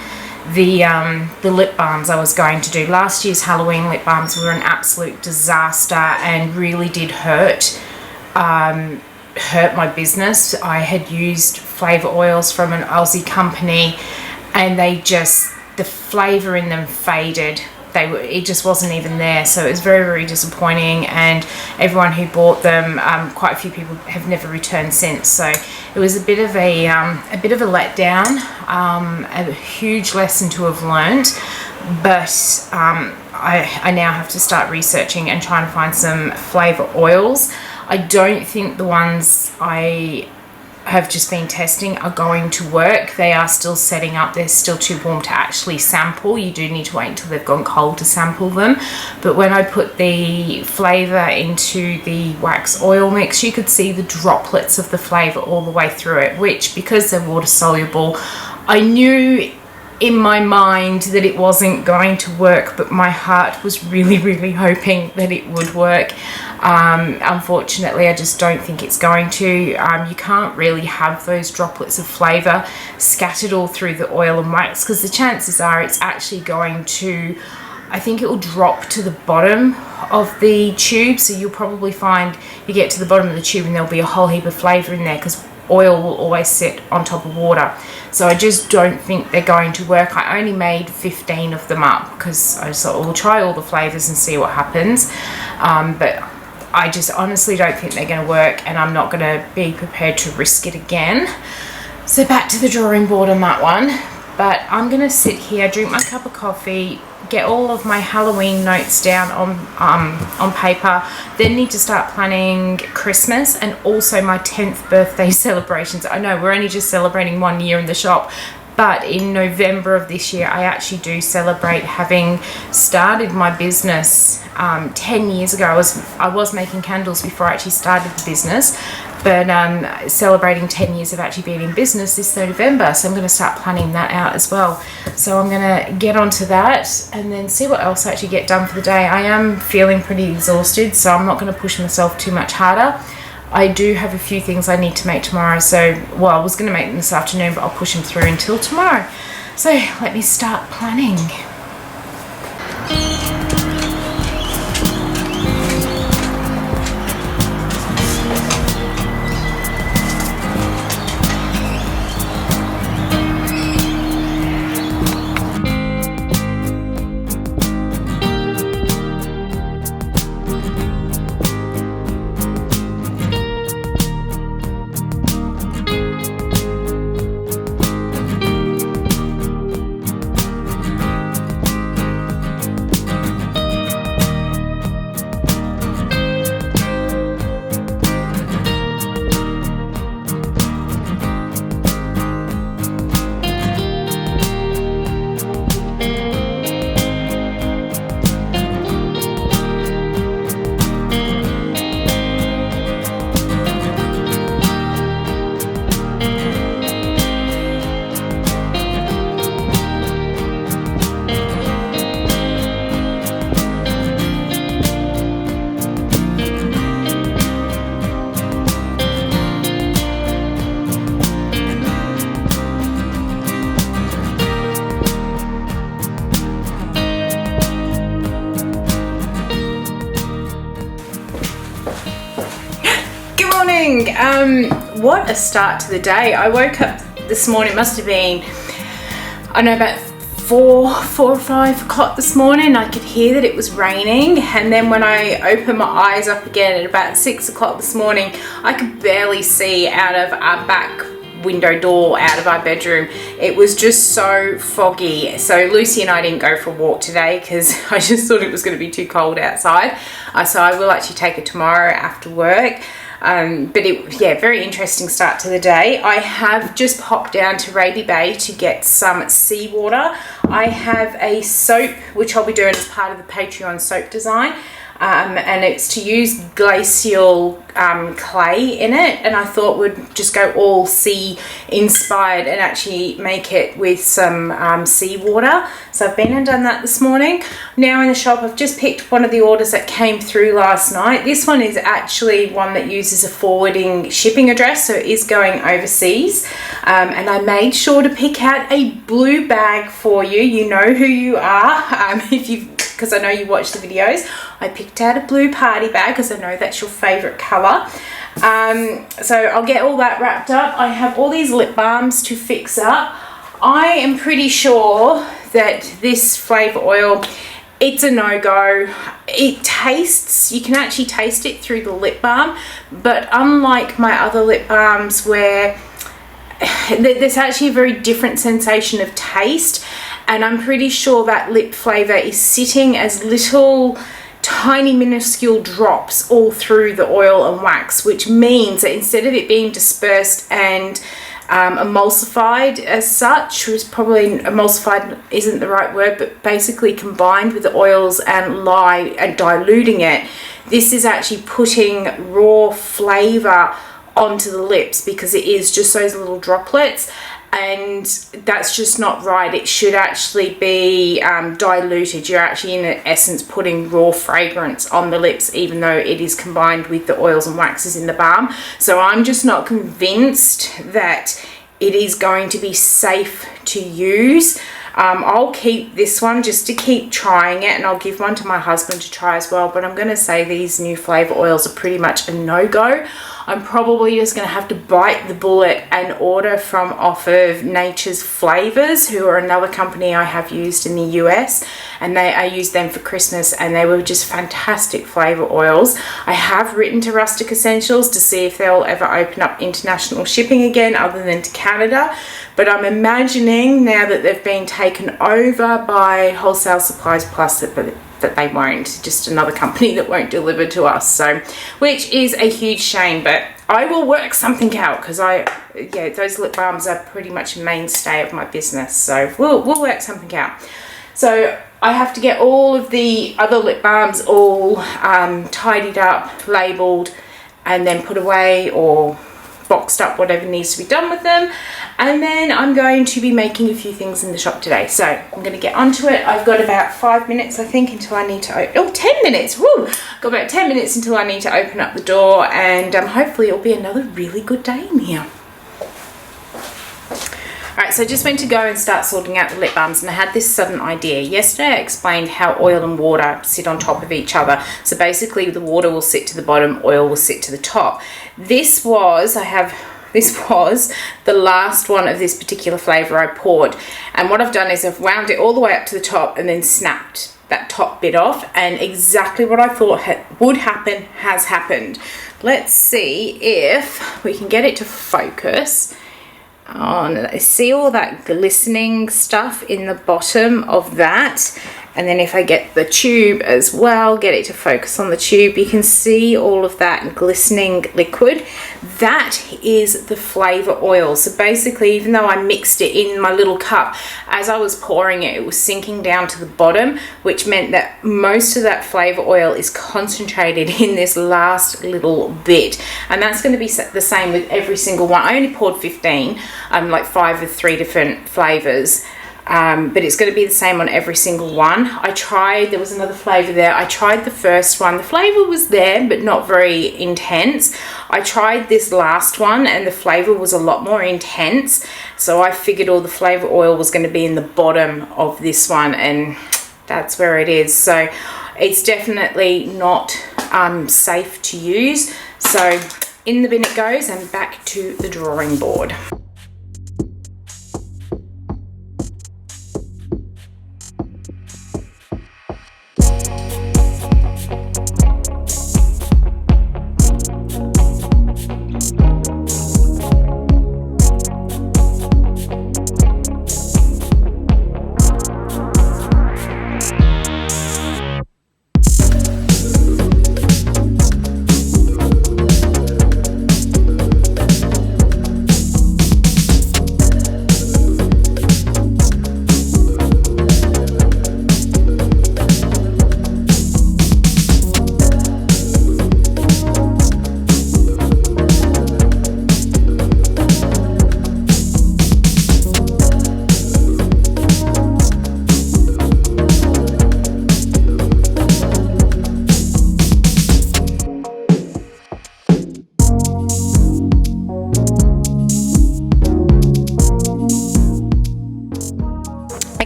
Speaker 1: the lip balms I was going to do. Last year's Halloween lip balms were an absolute disaster and really did hurt my business. I had used flavor oils from an Aussie company, and the flavor in them faded. It just wasn't even there, so it was very, very disappointing, and everyone who bought them, quite a few people have never returned since. So it was a bit of a letdown, a huge lesson to have learned, but I now have to start researching and trying to find some flavor oils. I don't think the ones I have just been testing are going to work. They are still setting up. They're still too warm to actually sample. You do need to wait until they've gone cold to sample them. But when I put the flavor into the wax oil mix, you could see the droplets of the flavor all the way through it, which, because they're water soluble, I knew in my mind that it wasn't going to work, but my heart was really, really hoping that it would work. Unfortunately, I just don't think it's going to. You can't really have those droplets of flavor scattered all through the oil and wax, because the chances are it's actually going to, I think it will drop to the bottom of the tube. So you'll probably find you get to the bottom of the tube and there'll be a whole heap of flavor in there, because oil will always sit on top of water. So I just don't think they're going to work. I only made 15 of them up because I just thought, well, we'll try all the flavors and see what happens. But I just honestly don't think they're going to work, and I'm not going to be prepared to risk it again. So back to the drawing board on that one. But I'm going to sit here, drink my cup of coffee, get all of my Halloween notes down on paper, then need to start planning Christmas and also my 10th birthday celebrations. I know we're only just celebrating 1 year in the shop, but in November of this year I actually do celebrate having started my business 10 years ago. I was making candles before I actually started the business, but celebrating 10 years of actually being in business this November, so I'm going to start planning that out as well. So I'm going to get onto that and then see what else I actually get done for the day. I am feeling pretty exhausted, so I'm not going to push myself too much harder. I do have a few things I need to make tomorrow, so, well, I was going to make them this afternoon, but I'll push them through until tomorrow. So let me start planning. What a start to the day. I woke up this morning, it must have been, I don't know, about 4 or 5 o'clock this morning. I could hear that it was raining, and then when I opened my eyes up again at about 6 o'clock this morning, I could barely see out of our back window door out of our bedroom. It was just so foggy. So Lucy and I didn't go for a walk today because I just thought it was going to be too cold outside. So I will actually take it tomorrow after work. Yeah, very interesting start to the day. I have just popped down to Raby Bay to get some Seawater. I have a soap, which I'll be doing as part of the Patreon soap design. And it's to use glacial clay in it, and I thought we'd just go all sea inspired and actually make it with some seawater. So I've been and done that this morning. Now in the shop, I've just picked one of the orders that came through last night. This one is actually one that uses a forwarding shipping address, so it is going overseas. And I made sure to pick out a blue bag for you. You know who you are, because I know you watch the videos. I picked out a blue party bag because I know that's your favorite color. So I'll get all that wrapped up. I have all these lip balms to fix up. I am pretty sure that this flavor oil, it's a no-go. It tastes, you can actually taste it through the lip balm, but unlike my other lip balms where there's actually a very different sensation of taste, and I'm pretty sure that lip flavor is sitting as little tiny minuscule drops all through the oil and wax, which means that instead of it being dispersed and emulsified as such, was probably emulsified isn't the right word, but basically combined with the oils and lye and diluting it, this is actually putting raw flavor onto the lips because it is just those little droplets, and that's just not right. It should actually be diluted. You're actually in essence putting raw fragrance on the lips, even though it is combined with the oils and waxes in the balm. So I'm just not convinced that it is going to be safe to use. I'll keep this one just to keep trying it, and I'll give one to my husband to try as well, but I'm going to say these new flavor oils are pretty much a no-go. I'm probably just going to have to bite the bullet and order from off of Nature's Flavors, who are another company I have used in the US, and I used them for Christmas, and they were just fantastic flavor oils. I have written to Rustic Essentials to see if they'll ever open up international shipping again other than to Canada, but I'm imagining now that they've been taken over by Wholesale Supplies Plus that they won't, just another company that won't deliver to us, so which is a huge shame, but I will work something out because those lip balms are pretty much a mainstay of my business, so we'll work something out. So I have to get all of the other lip balms all tidied up, labeled, and then put away or boxed up, whatever needs to be done with them, and then I'm going to be making a few things in the shop today, so I'm going to get onto it. I've got about 5 minutes I think until I need to 10 minutes, woo! Got about 10 minutes until I need to open up the door, and hopefully it'll be another really good day in here. Alright, so I just went to go and start sorting out the lip balms, and I had this sudden idea. Yesterday I explained how oil and water sit on top of each other. So basically the water will sit to the bottom, oil will sit to the top. This was the last one of this particular flavour I poured. And what I've done is I've wound it all the way up to the top and then snapped that top bit off, and exactly what I thought would happen has happened. Let's see if we can get it to focus. Oh, see all that glistening stuff in the bottom of that, and then if I get the tube as well, get it to focus on the tube, you can see all of that glistening liquid. That is the flavor oil. So basically, even though I mixed it in my little cup, as I was pouring it, it was sinking down to the bottom, which meant that most of that flavor oil is concentrated in this last little bit, and that's going to be the same with every single one. I only poured 15, like 5 of 3 different flavors, but it's going to be the same on every single one. There was another flavor there. I tried the first one. The flavor was there, but not very intense. I tried this last one, and the flavor was a lot more intense. So I figured all the flavor oil was going to be in the bottom of this one, and that's where it is. So it's definitely not safe to use. So in the bin it goes, and back to the drawing board.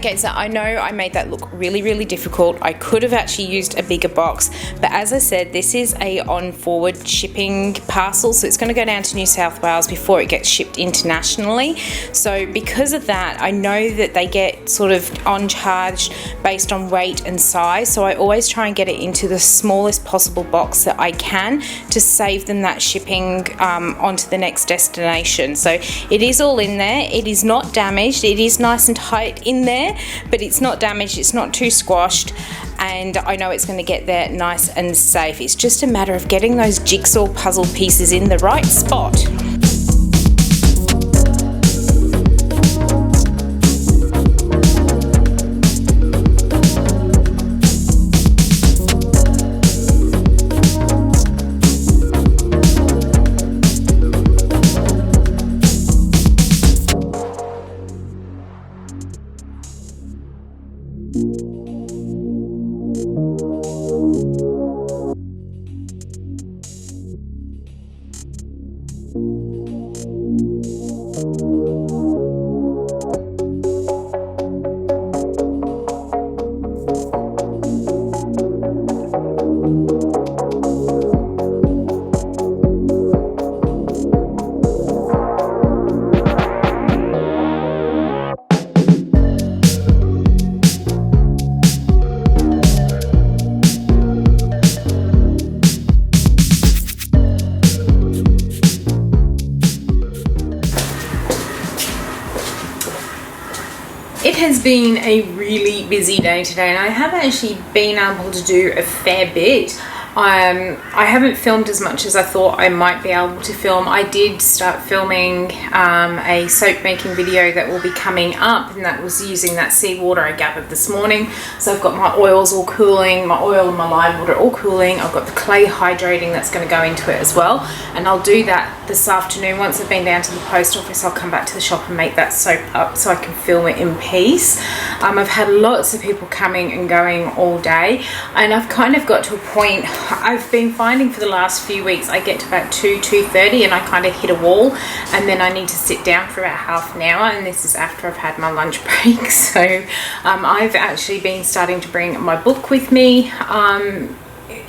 Speaker 1: Okay, so I know I made that look really, really difficult. I could have actually used a bigger box, but as I said, this is a on-forward shipping parcel, so it's going to go down to New South Wales before it gets shipped internationally. So because of that, I know that they get sort of on charge based on weight and size, so I always try and get it into the smallest possible box that I can to save them that shipping onto the next destination. So it is all in there. It is not damaged. It is nice and tight in there, but it's not damaged, it's not too squashed, and I know it's going to get there nice and safe. It's just a matter of getting those jigsaw puzzle pieces in the right spot. It has been a really busy day today, and I have actually been able to do a fair bit. I haven't filmed as much as I thought I might be able to film. I did start filming a soap making video that will be coming up, and that was using that seawater I gathered this morning. So I've got my oils all cooling, my oil and my lime water all cooling. I've got the clay hydrating that's going to go into it as well, and I'll do that this afternoon. Once I've been down to the post office, I'll come back to the shop and make that soap up so I can film it in peace. I've had lots of people coming and going all day, and I've kind of got to a point. I've been finding for the last few weeks I get to about 2:30 and I kind of hit a wall, and then I need to sit down for about half an hour, and this is after I've had my lunch break. So I've actually been starting to bring my book with me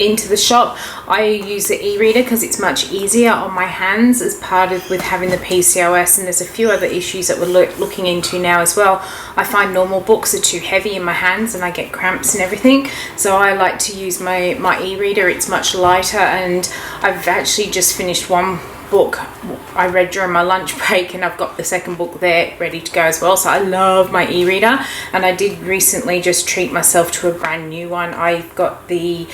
Speaker 1: into the shop. I use the e-reader because it's much easier on my hands as part of with having the PCOS, and there's a few other issues that we're looking into now as well. I find normal books are too heavy in my hands and I get cramps and everything, so I like to use my e-reader. It's much lighter, and I've actually just finished one book I read during my lunch break, and I've got the second book there ready to go as well. So I love my e-reader, and I did recently just treat myself to a brand new one. I've got the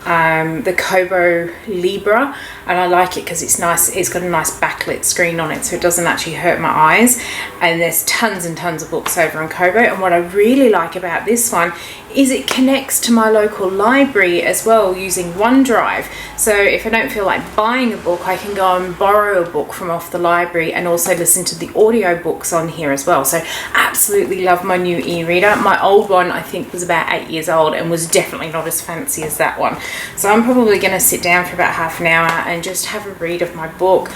Speaker 1: Kobo Libra, and I like it because it's nice. It's got a nice backlit screen on it, so it doesn't actually hurt my eyes. And there's tons and tons of books over on Kobo, and what I really like about this one is it connects to my local library as well using OneDrive. So if I don't feel like buying a book, I can go and borrow a book from off the library and also listen to the audio books on here as well. So absolutely love my new e-reader. My old one I think was about 8 years old and was definitely not as fancy as that one. So I'm probably going to sit down for about half an hour and just have a read of my book,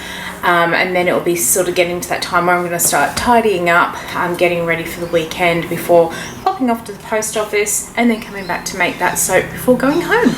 Speaker 1: and then it'll be sort of getting to that time where I'm going to start tidying up, getting ready for the weekend before popping off to the post office, and then coming back to make that soap before going home.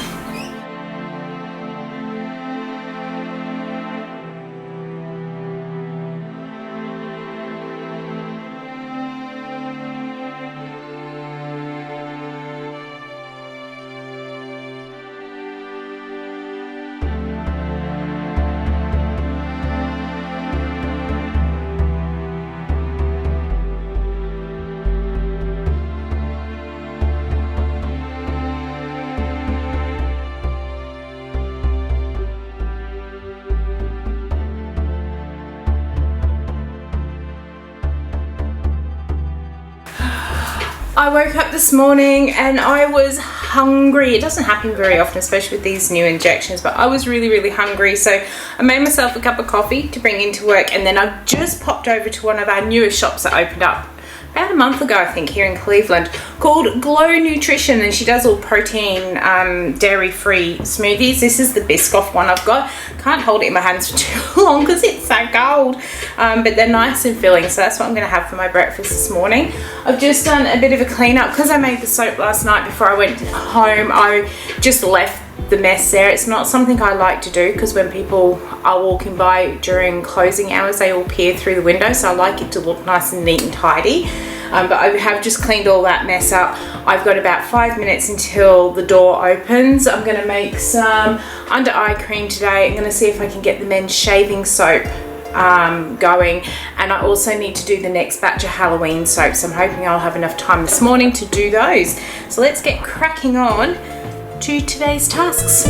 Speaker 1: I woke up this morning and I was hungry. It doesn't happen very often, especially with these new injections, but I was really, really hungry. So I made myself a cup of coffee to bring into work, and then I just popped over to one of our newest shops that opened up about a month ago, I think, here in Cleveland, called Glow Nutrition, and she does all protein, dairy-free smoothies. This is the Biscoff one I've got. Can't hold it in my hands for too long because it's so cold, but they're nice and filling, so that's what I'm going to have for my breakfast this morning. I've just done a bit of a clean up because I made the soap last night before I went home. I just left the mess there. It's not something I like to do because when people are walking by during closing hours, they all peer through the window, so I like it to look nice and neat and tidy. But I have just cleaned all that mess up. I've got about 5 minutes until the door opens. I'm going to make some under eye cream today. I'm going to see if I can get the men's shaving soap going, and I also need to do the next batch of Halloween soaps. I'm hoping I'll have enough time this morning to do those. So let's get cracking on to today's tasks.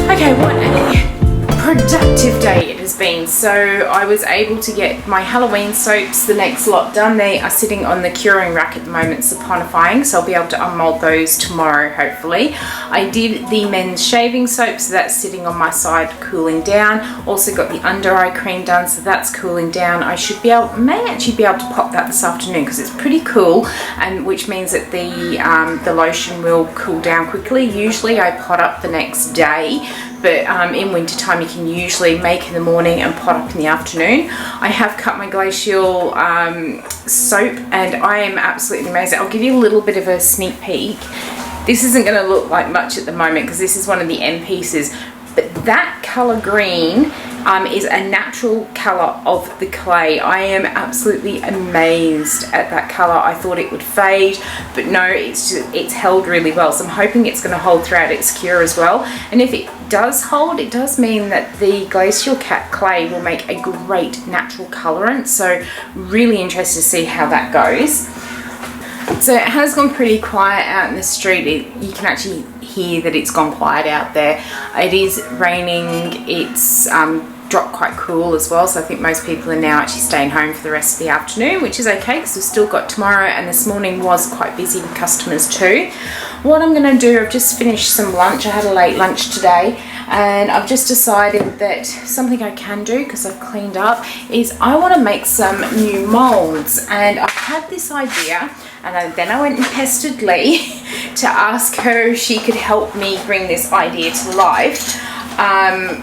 Speaker 2: Okay, what a productive
Speaker 1: productive day it has been. So I was able to get my Halloween soaps, the next lot, done. They are sitting on the curing rack at the moment, saponifying, so I'll be able to unmold those tomorrow hopefully. I did the men's shaving soap, so that's sitting on my side cooling down. Also got the under eye cream done, so that's cooling down. I should be able, may actually be able to pop that this afternoon because it's pretty cool, and which means that the lotion will cool down quickly. Usually I pot up the next day, but in winter time you can usually make in the morning and pot up in the afternoon. I have cut my glacial soap and I am absolutely amazed. I'll give you a little bit of a sneak peek. This isn't going to look like much at the moment because this is one of the end pieces, but that colour green is a natural colour of the clay. I am absolutely amazed at that colour. I thought it would fade, but no, it's held really well. So I'm hoping it's going to hold throughout its cure as well. And if it does hold, it does mean that the glacial cat clay will make a great natural colorant. So really interested to see how that goes. So it has gone pretty quiet out in the street. You can actually hear that it's gone quiet out there. It is raining. It's dropped quite cool as well, so I think most people are now actually staying home for the rest of the afternoon, which is okay because we've still got tomorrow, and this morning was quite busy with customers too. What I'm going to do, I've just finished some lunch. I had a late lunch today, and I've just decided that something I can do because I've cleaned up is I want to make some new molds. And I had this idea, and then I went and pestered Lee to ask her if she could help me bring this idea to life.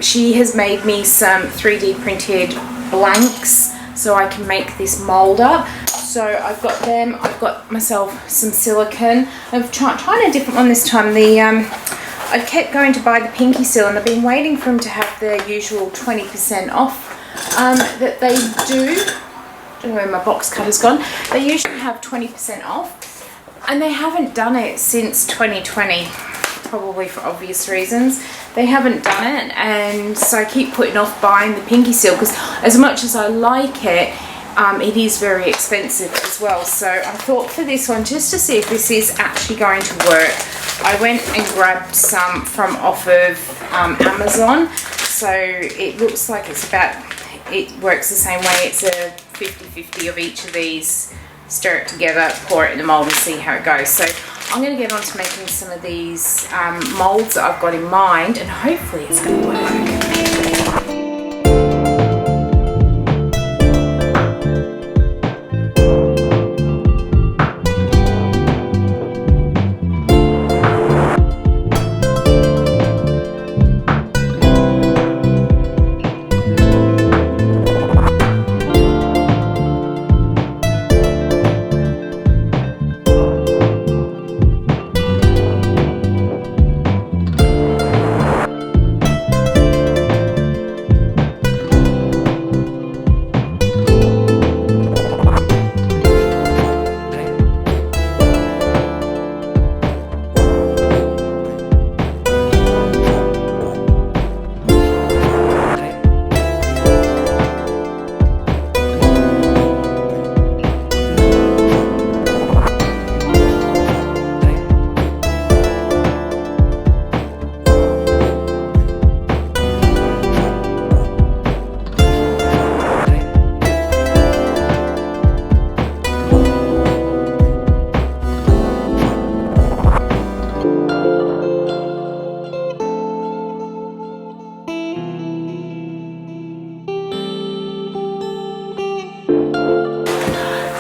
Speaker 1: She has made me some 3D printed blanks so I can make this mold up. So I've got them. I've got myself some silicone. I'm trying a different one this time. I kept going to buy the pinky seal, and I've been waiting for them to have their usual 20% off that they do. I don't know where my box cutter's gone. They usually have 20% off, and they haven't done it since 2020, probably for obvious reasons. They haven't done it, and so I keep putting off buying the pinky seal because as much as I like it, it is very expensive as well. So I thought for this one, just to see if this is actually going to work, I went and grabbed some from off of Amazon. So it looks like it works the same way. It's a 50-50 of each of these. Stir it together, pour it in the mold and see how it goes. So I'm going to get on to making some of these molds that I've got in mind, and hopefully it's going to work.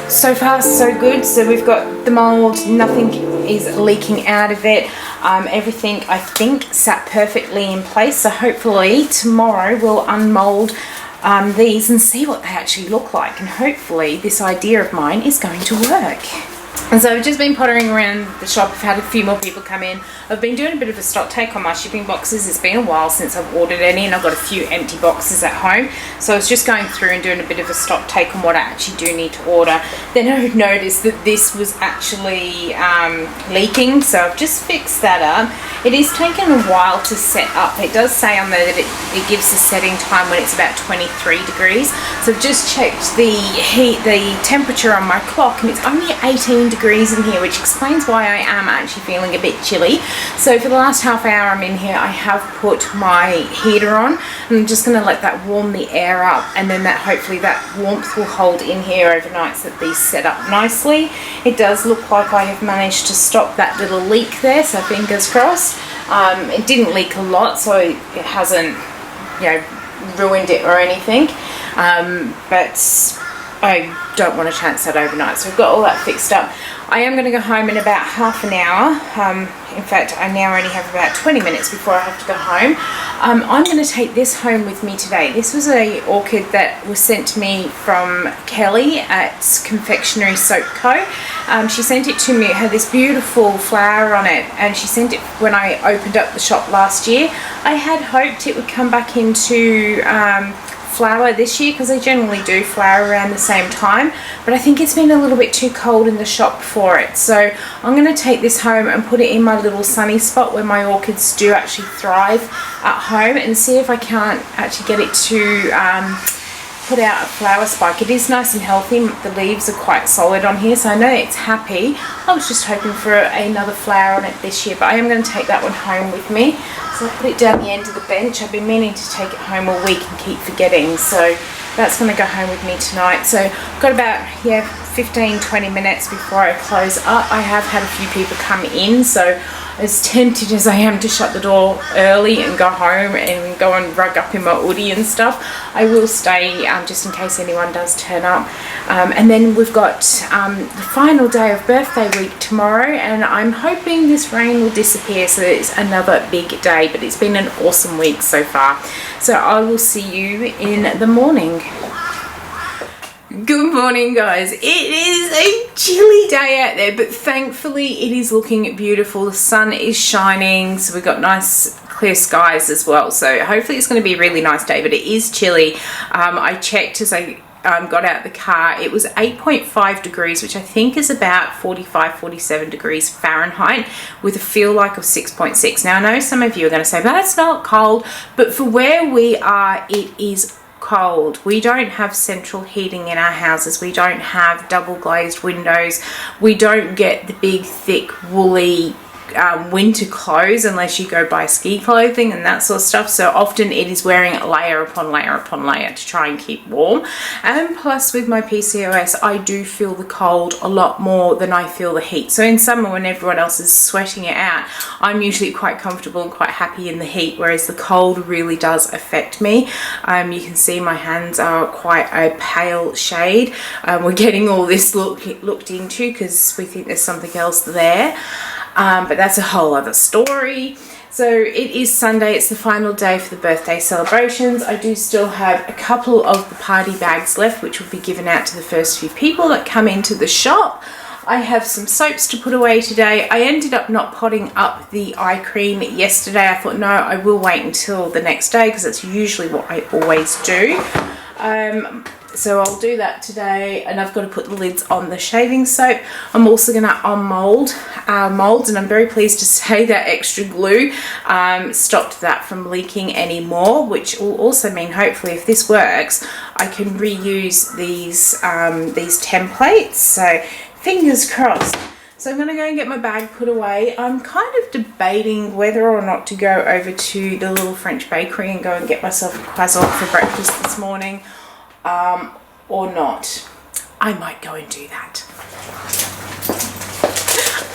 Speaker 1: So far so good. So we've got the mold, nothing is leaking out of it. Everything I think sat perfectly in place, so hopefully tomorrow we'll unmold these and see what they actually look like, and hopefully this idea of mine is going to work. And so I've just been pottering around the shop. I've had a few more people come in. I've been doing a bit of a stock take on my shipping boxes. It's been a while since I've ordered any, and I've got a few empty boxes at home. So I was just going through and doing a bit of a stock take on what I actually do need to order. Then I noticed that this was actually leaking, so I've just fixed that up. It is taking a while to set up. It does say on there that it gives the setting time when it's about 23 degrees. So I've just checked the temperature on my clock, and it's only 18 15 degrees in here, which explains why I am actually feeling a bit chilly. So for the last half hour I'm in here, I have put my heater on, and I'm just going to let that warm the air up, and then that hopefully that warmth will hold in here overnight so that these set up nicely. It does look like I have managed to stop that little leak there, so fingers crossed. It didn't leak a lot, so it hasn't, you know, ruined it or anything, but I don't want to chance that overnight, so we've got all that fixed up. I am going to go home in about half an hour. In fact, I now only have about 20 minutes before I have to go home. I'm going to take this home with me today. This was a orchid that was sent to me from Kelly at Confectionery Soap Co. She sent it to me. It had this beautiful flower on it, and she sent it when I opened up the shop last year. I had hoped it would come back into flower this year, because they generally do flower around the same time, but I think it's been a little bit too cold in the shop for it. So I'm going to take this home and put it in my little sunny spot where my orchids do actually thrive at home, and see if I can't actually get it to put out a flower spike. It is nice and healthy. The leaves are quite solid on here, so I know it's happy. I was just hoping for another flower on it this year, but I am going to take that one home with me. So I put it down the end of the bench. I've been meaning to take it home all week and keep forgetting, so that's going to go home with me tonight. So I've got about 15-20 minutes before I close up. I have had a few people come in, so as tempted as I am to shut the door early and go home and go and rug up in my hoodie and stuff, I will stay just in case anyone does turn up. And then we've got the final day of birthday week tomorrow, and I'm hoping this rain will disappear so it's another big day, but it's been an awesome week so far. So I will see you in the morning. Good morning, guys. It is a chilly day out there, but thankfully it is looking beautiful. The sun is shining, so we've got nice clear skies as well, so hopefully it's going to be a really nice day, but it is chilly. I checked as I got out the car. It was 8.5 degrees, which I think is about 45-47 degrees Fahrenheit, with a feel like of 6.6. Now I know some of you are going to say, but that's not cold, but for where we are, it is cold. We don't have central heating in our houses. We don't have double glazed windows. We don't get the big thick woolly winter clothes unless you go buy ski clothing and that sort of stuff. So often it is wearing layer upon layer upon layer to try and keep warm. And plus with my PCOS, I do feel the cold a lot more than I feel the heat. So in summer when everyone else is sweating it out, I'm usually quite comfortable and quite happy in the heat, whereas the cold really does affect me. You can see my hands are quite a pale shade. We're getting all this looked into because we think there's something else there. But that's a whole other story. So it is Sunday, it's the final day for the birthday celebrations. I do still have a couple of the party bags left, which will be given out to the first few people that come into the shop. I have some soaps to put away today. I ended up not potting up the eye cream yesterday. I thought, no, I will wait until the next day because that's usually what I always do. So I'll do that today, and I've got to put the lids on the shaving soap. I'm also going to unmold our molds, and I'm very pleased to say that extra glue stopped that from leaking anymore, which will also mean hopefully if this works I can reuse these templates, so fingers crossed. So I'm going to go and get my bag put away. I'm kind of debating whether or not to go over to the little French bakery and go and get myself a croissant for breakfast this morning. Or not. I might go and do that.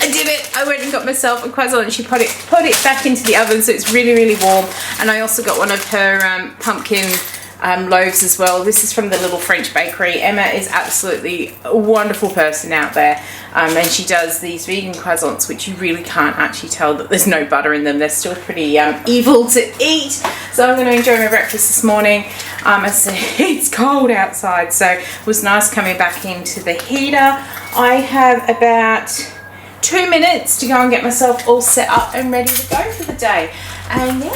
Speaker 1: I did it. I went and got myself a croissant, and she put it back into the oven so it's really, really warm. And I also got one of her pumpkin loaves as well. This is from the little French bakery. Emma is absolutely a wonderful person out there, and she does these vegan croissants which you really can't actually tell that there's no butter in them. They're still pretty evil to eat. So I'm going to enjoy my breakfast this morning. It's cold outside, so it was nice coming back into the heater. I have about 2 minutes to go and get myself all set up and ready to go for the day. And yeah,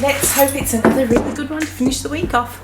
Speaker 1: let's hope it's another really good one to finish the week off.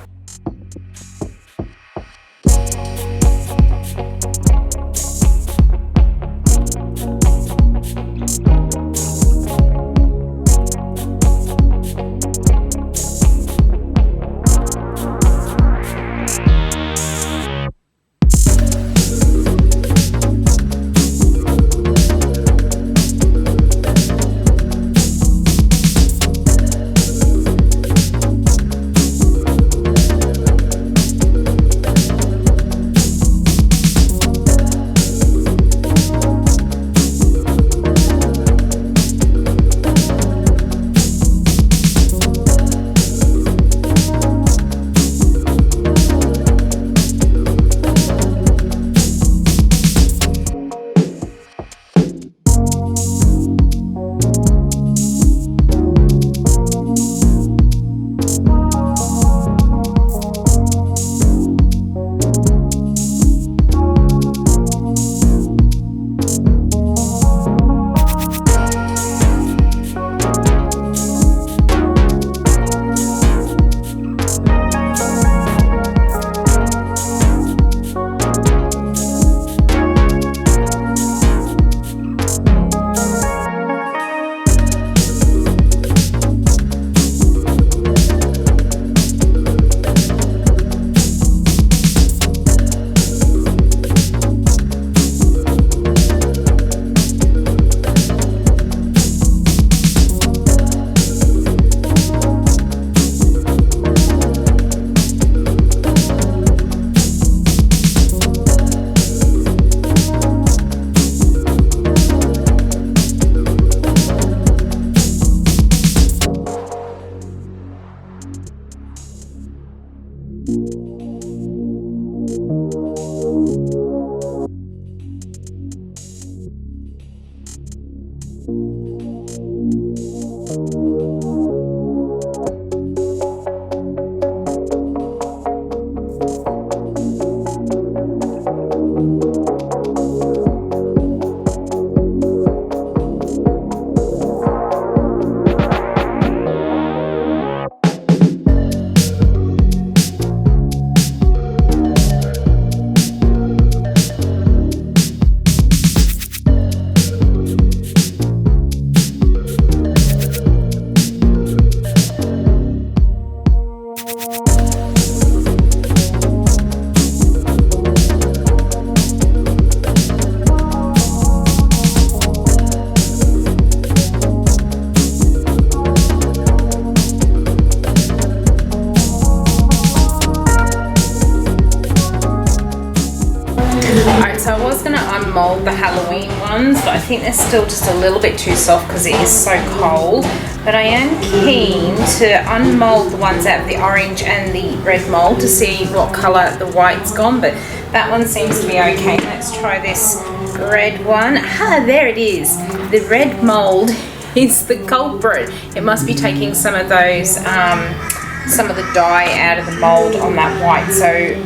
Speaker 1: unmold the Halloween ones, but I think they're still just a little bit too soft because it is so cold. But I am keen to unmold the ones out of the orange and the red mold to see what colour the white's gone, but that one seems to be okay. Let's try this red one. Ah, there it is. The red mold is the culprit. It must be taking some of those, some of the dye out of the mold on that white. So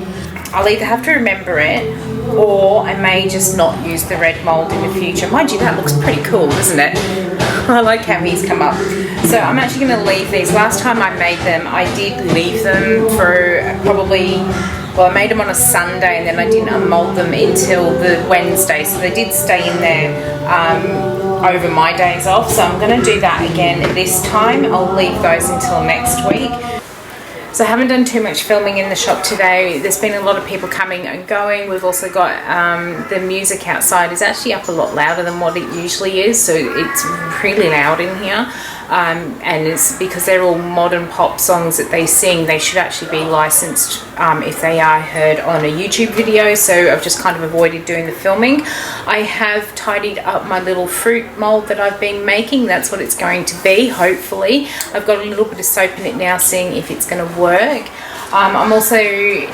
Speaker 1: I'll either have to remember it, or I may just not use the red mold in the future. Mind you, that looks pretty cool, doesn't it? I like how these come up. So I'm actually going to leave these. Last time I made them, I did leave them for probably, well, I made them on a Sunday and then I didn't unmold them until the Wednesday. So they did stay in there over my days off. So I'm going to do that again this time. I'll leave those until next week. So I haven't done too much filming in the shop today. There's been a lot of people coming and going. We've also got the music outside is actually up a lot louder than what it usually is. So it's really loud in here. And it's because they're all modern pop songs that they sing. They should actually be licensed if they are heard on a YouTube video. So I've just kind of avoided doing the filming. I have tidied up my little fruit mold that I've been making. That's what it's going to be, hopefully. I've got a little bit of soap in it now, seeing if it's going to work. I'm also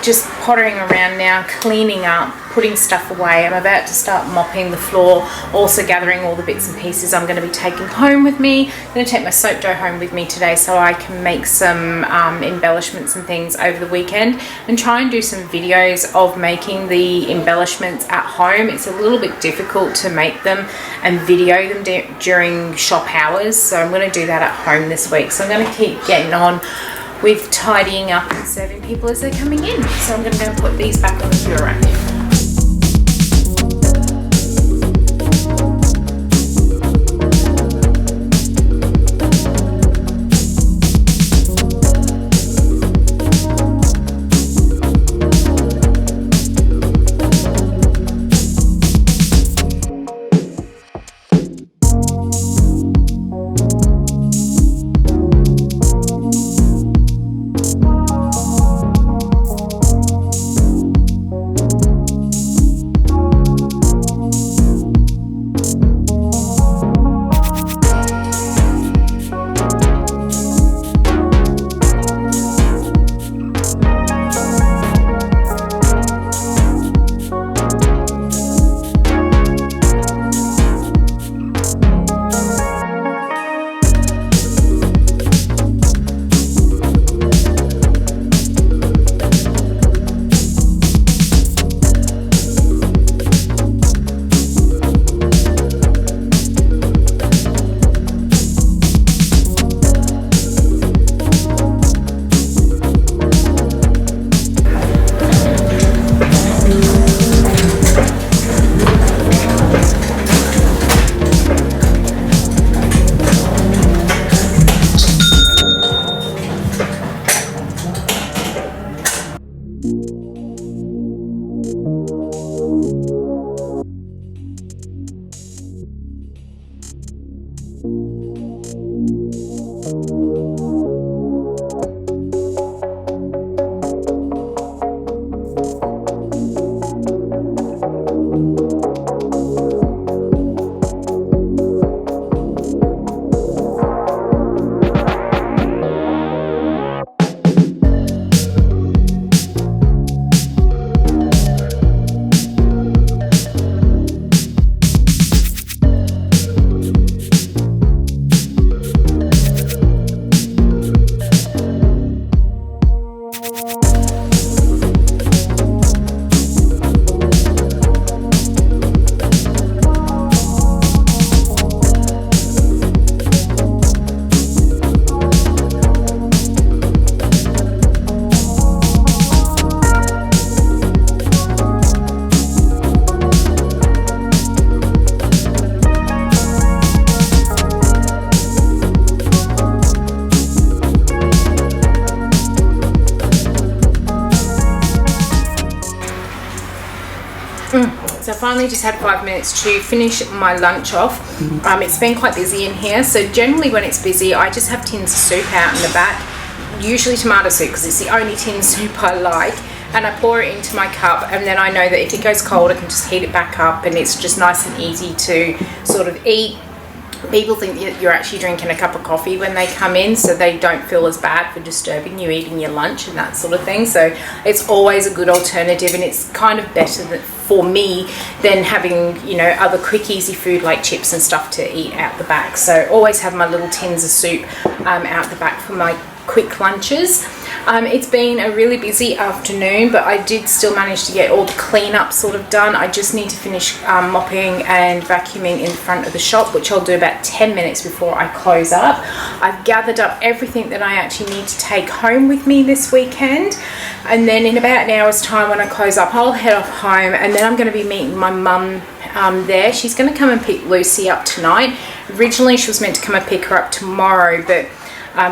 Speaker 1: just pottering around now, cleaning up, putting stuff away. I'm about to start mopping the floor, also gathering all the bits and pieces I'm going to be taking home with me. I'm going to take my soap dough home with me today so I can make some embellishments and things over the weekend and try and do some videos of making the embellishments at home. It's a little bit difficult to make them and video them during shop hours, so I'm going to do that at home this week. So I'm going to keep getting on with tidying up and serving people as they're coming in. So I'm going to go and put these back on the pure rack. So I finally just had 5 minutes to finish my lunch off. It's been quite busy in here, so generally when it's busy I just have tins of soup out in the back, usually tomato soup because it's the only tin soup I like. and I pour it into my cup, and then I know that if it goes cold I can just heat it back up, and it's just nice and easy to sort of eat. People think that you're actually drinking a cup of coffee when they come in, so they don't feel as bad for disturbing you eating your lunch and that sort of thing. So it's always a good alternative, and it's kind of better for me than having, you know, other quick easy food like chips and stuff to eat out the back. So always have my little tins of soup out the back for my quick lunches. It's been a really busy afternoon, but I did still manage to get all the cleanup sort of done. I just need to finish mopping and vacuuming in front of the shop, which I'll do about 10 minutes before I close up. I've gathered up everything that I actually need to take home with me this weekend, and then in about an hour's time when I close up, I'll head off home, and then I'm going to be meeting my mum there. She's going to come and pick Lucy up tonight. Originally she was meant to come and pick her up tomorrow, but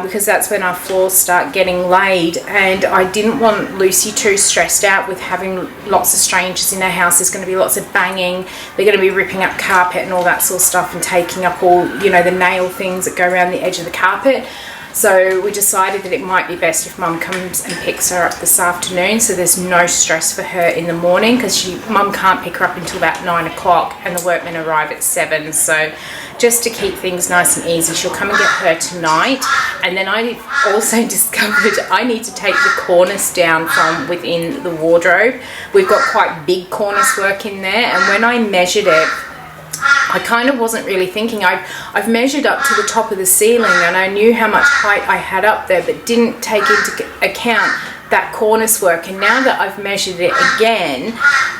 Speaker 1: because that's when our floors start getting laid, and I didn't want Lucy too stressed out with having lots of strangers in her house. There's going to be lots of banging, they're going to be ripping up carpet and all that sort of stuff, and taking up all, you know, the nail things that go around the edge of the carpet. So we decided that it might be best if Mum comes and picks her up this afternoon, so there's no stress for her in the morning, because Mum can't pick her up until about 9 o'clock and the workmen arrive at 7. So just to keep things nice and easy, she'll come and get her tonight. And then I also discovered I need to take the cornice down from within the wardrobe. We've got quite big cornice work in there, and when I measured it, I kind of wasn't really thinking. I've measured up to the top of the ceiling, and I knew how much height I had up there, but didn't take into account that cornice work. And now that I've measured it again,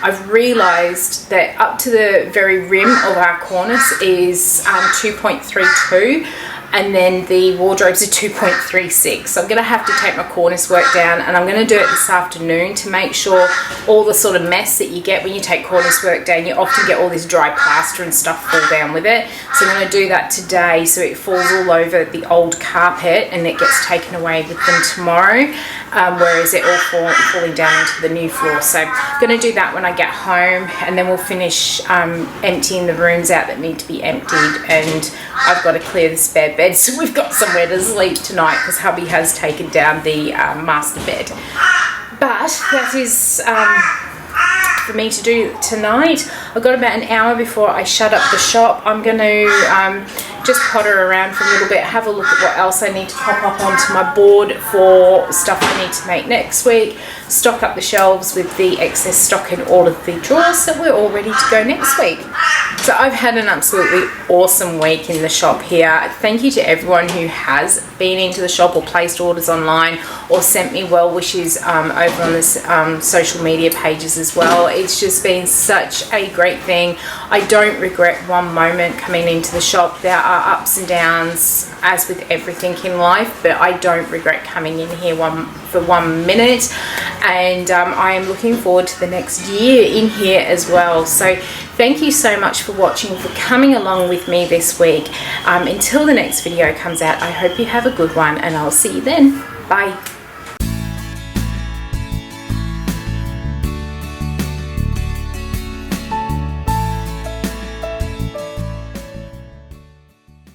Speaker 1: I've realized that up to the very rim of our cornice is 2.32, and then the wardrobes are 2.36. So I'm going to have to take my cornice work down, and I'm going to do it this afternoon to make sure all the sort of mess that you get when you take cornice work down, you often get all this dry plaster and stuff fall down with it. So I'm going to do that today so it falls all over the old carpet and it gets taken away with them tomorrow, whereas it all falling down into the new floor. So I'm going to do that when I get home, and then we'll finish emptying the rooms out that need to be emptied, and I've got to clear the spare bed so we've got somewhere to sleep tonight, because hubby has taken down the master bed. But that is for me to do tonight. I've got about an hour before I shut up the shop. I'm going to just potter around for a little bit, have a look at what else I need to pop up onto my board for stuff I need to make next week, stock up the shelves with the excess stock in all of the drawers, so we're all ready to go next week. So I've had an absolutely awesome week in the shop here. Thank you to everyone who has been into the shop or placed orders online or sent me well wishes over on the social media pages as well. It's just been such a great thing. I don't regret one moment coming into the shop. There are ups and downs as with everything in life, but I don't regret coming in here for 1 minute, and I am looking forward to the next year in here as well. So thank you so much for watching, for coming along with me this week. Until the next video comes out, I hope you have a good one, and I'll see you then. Bye.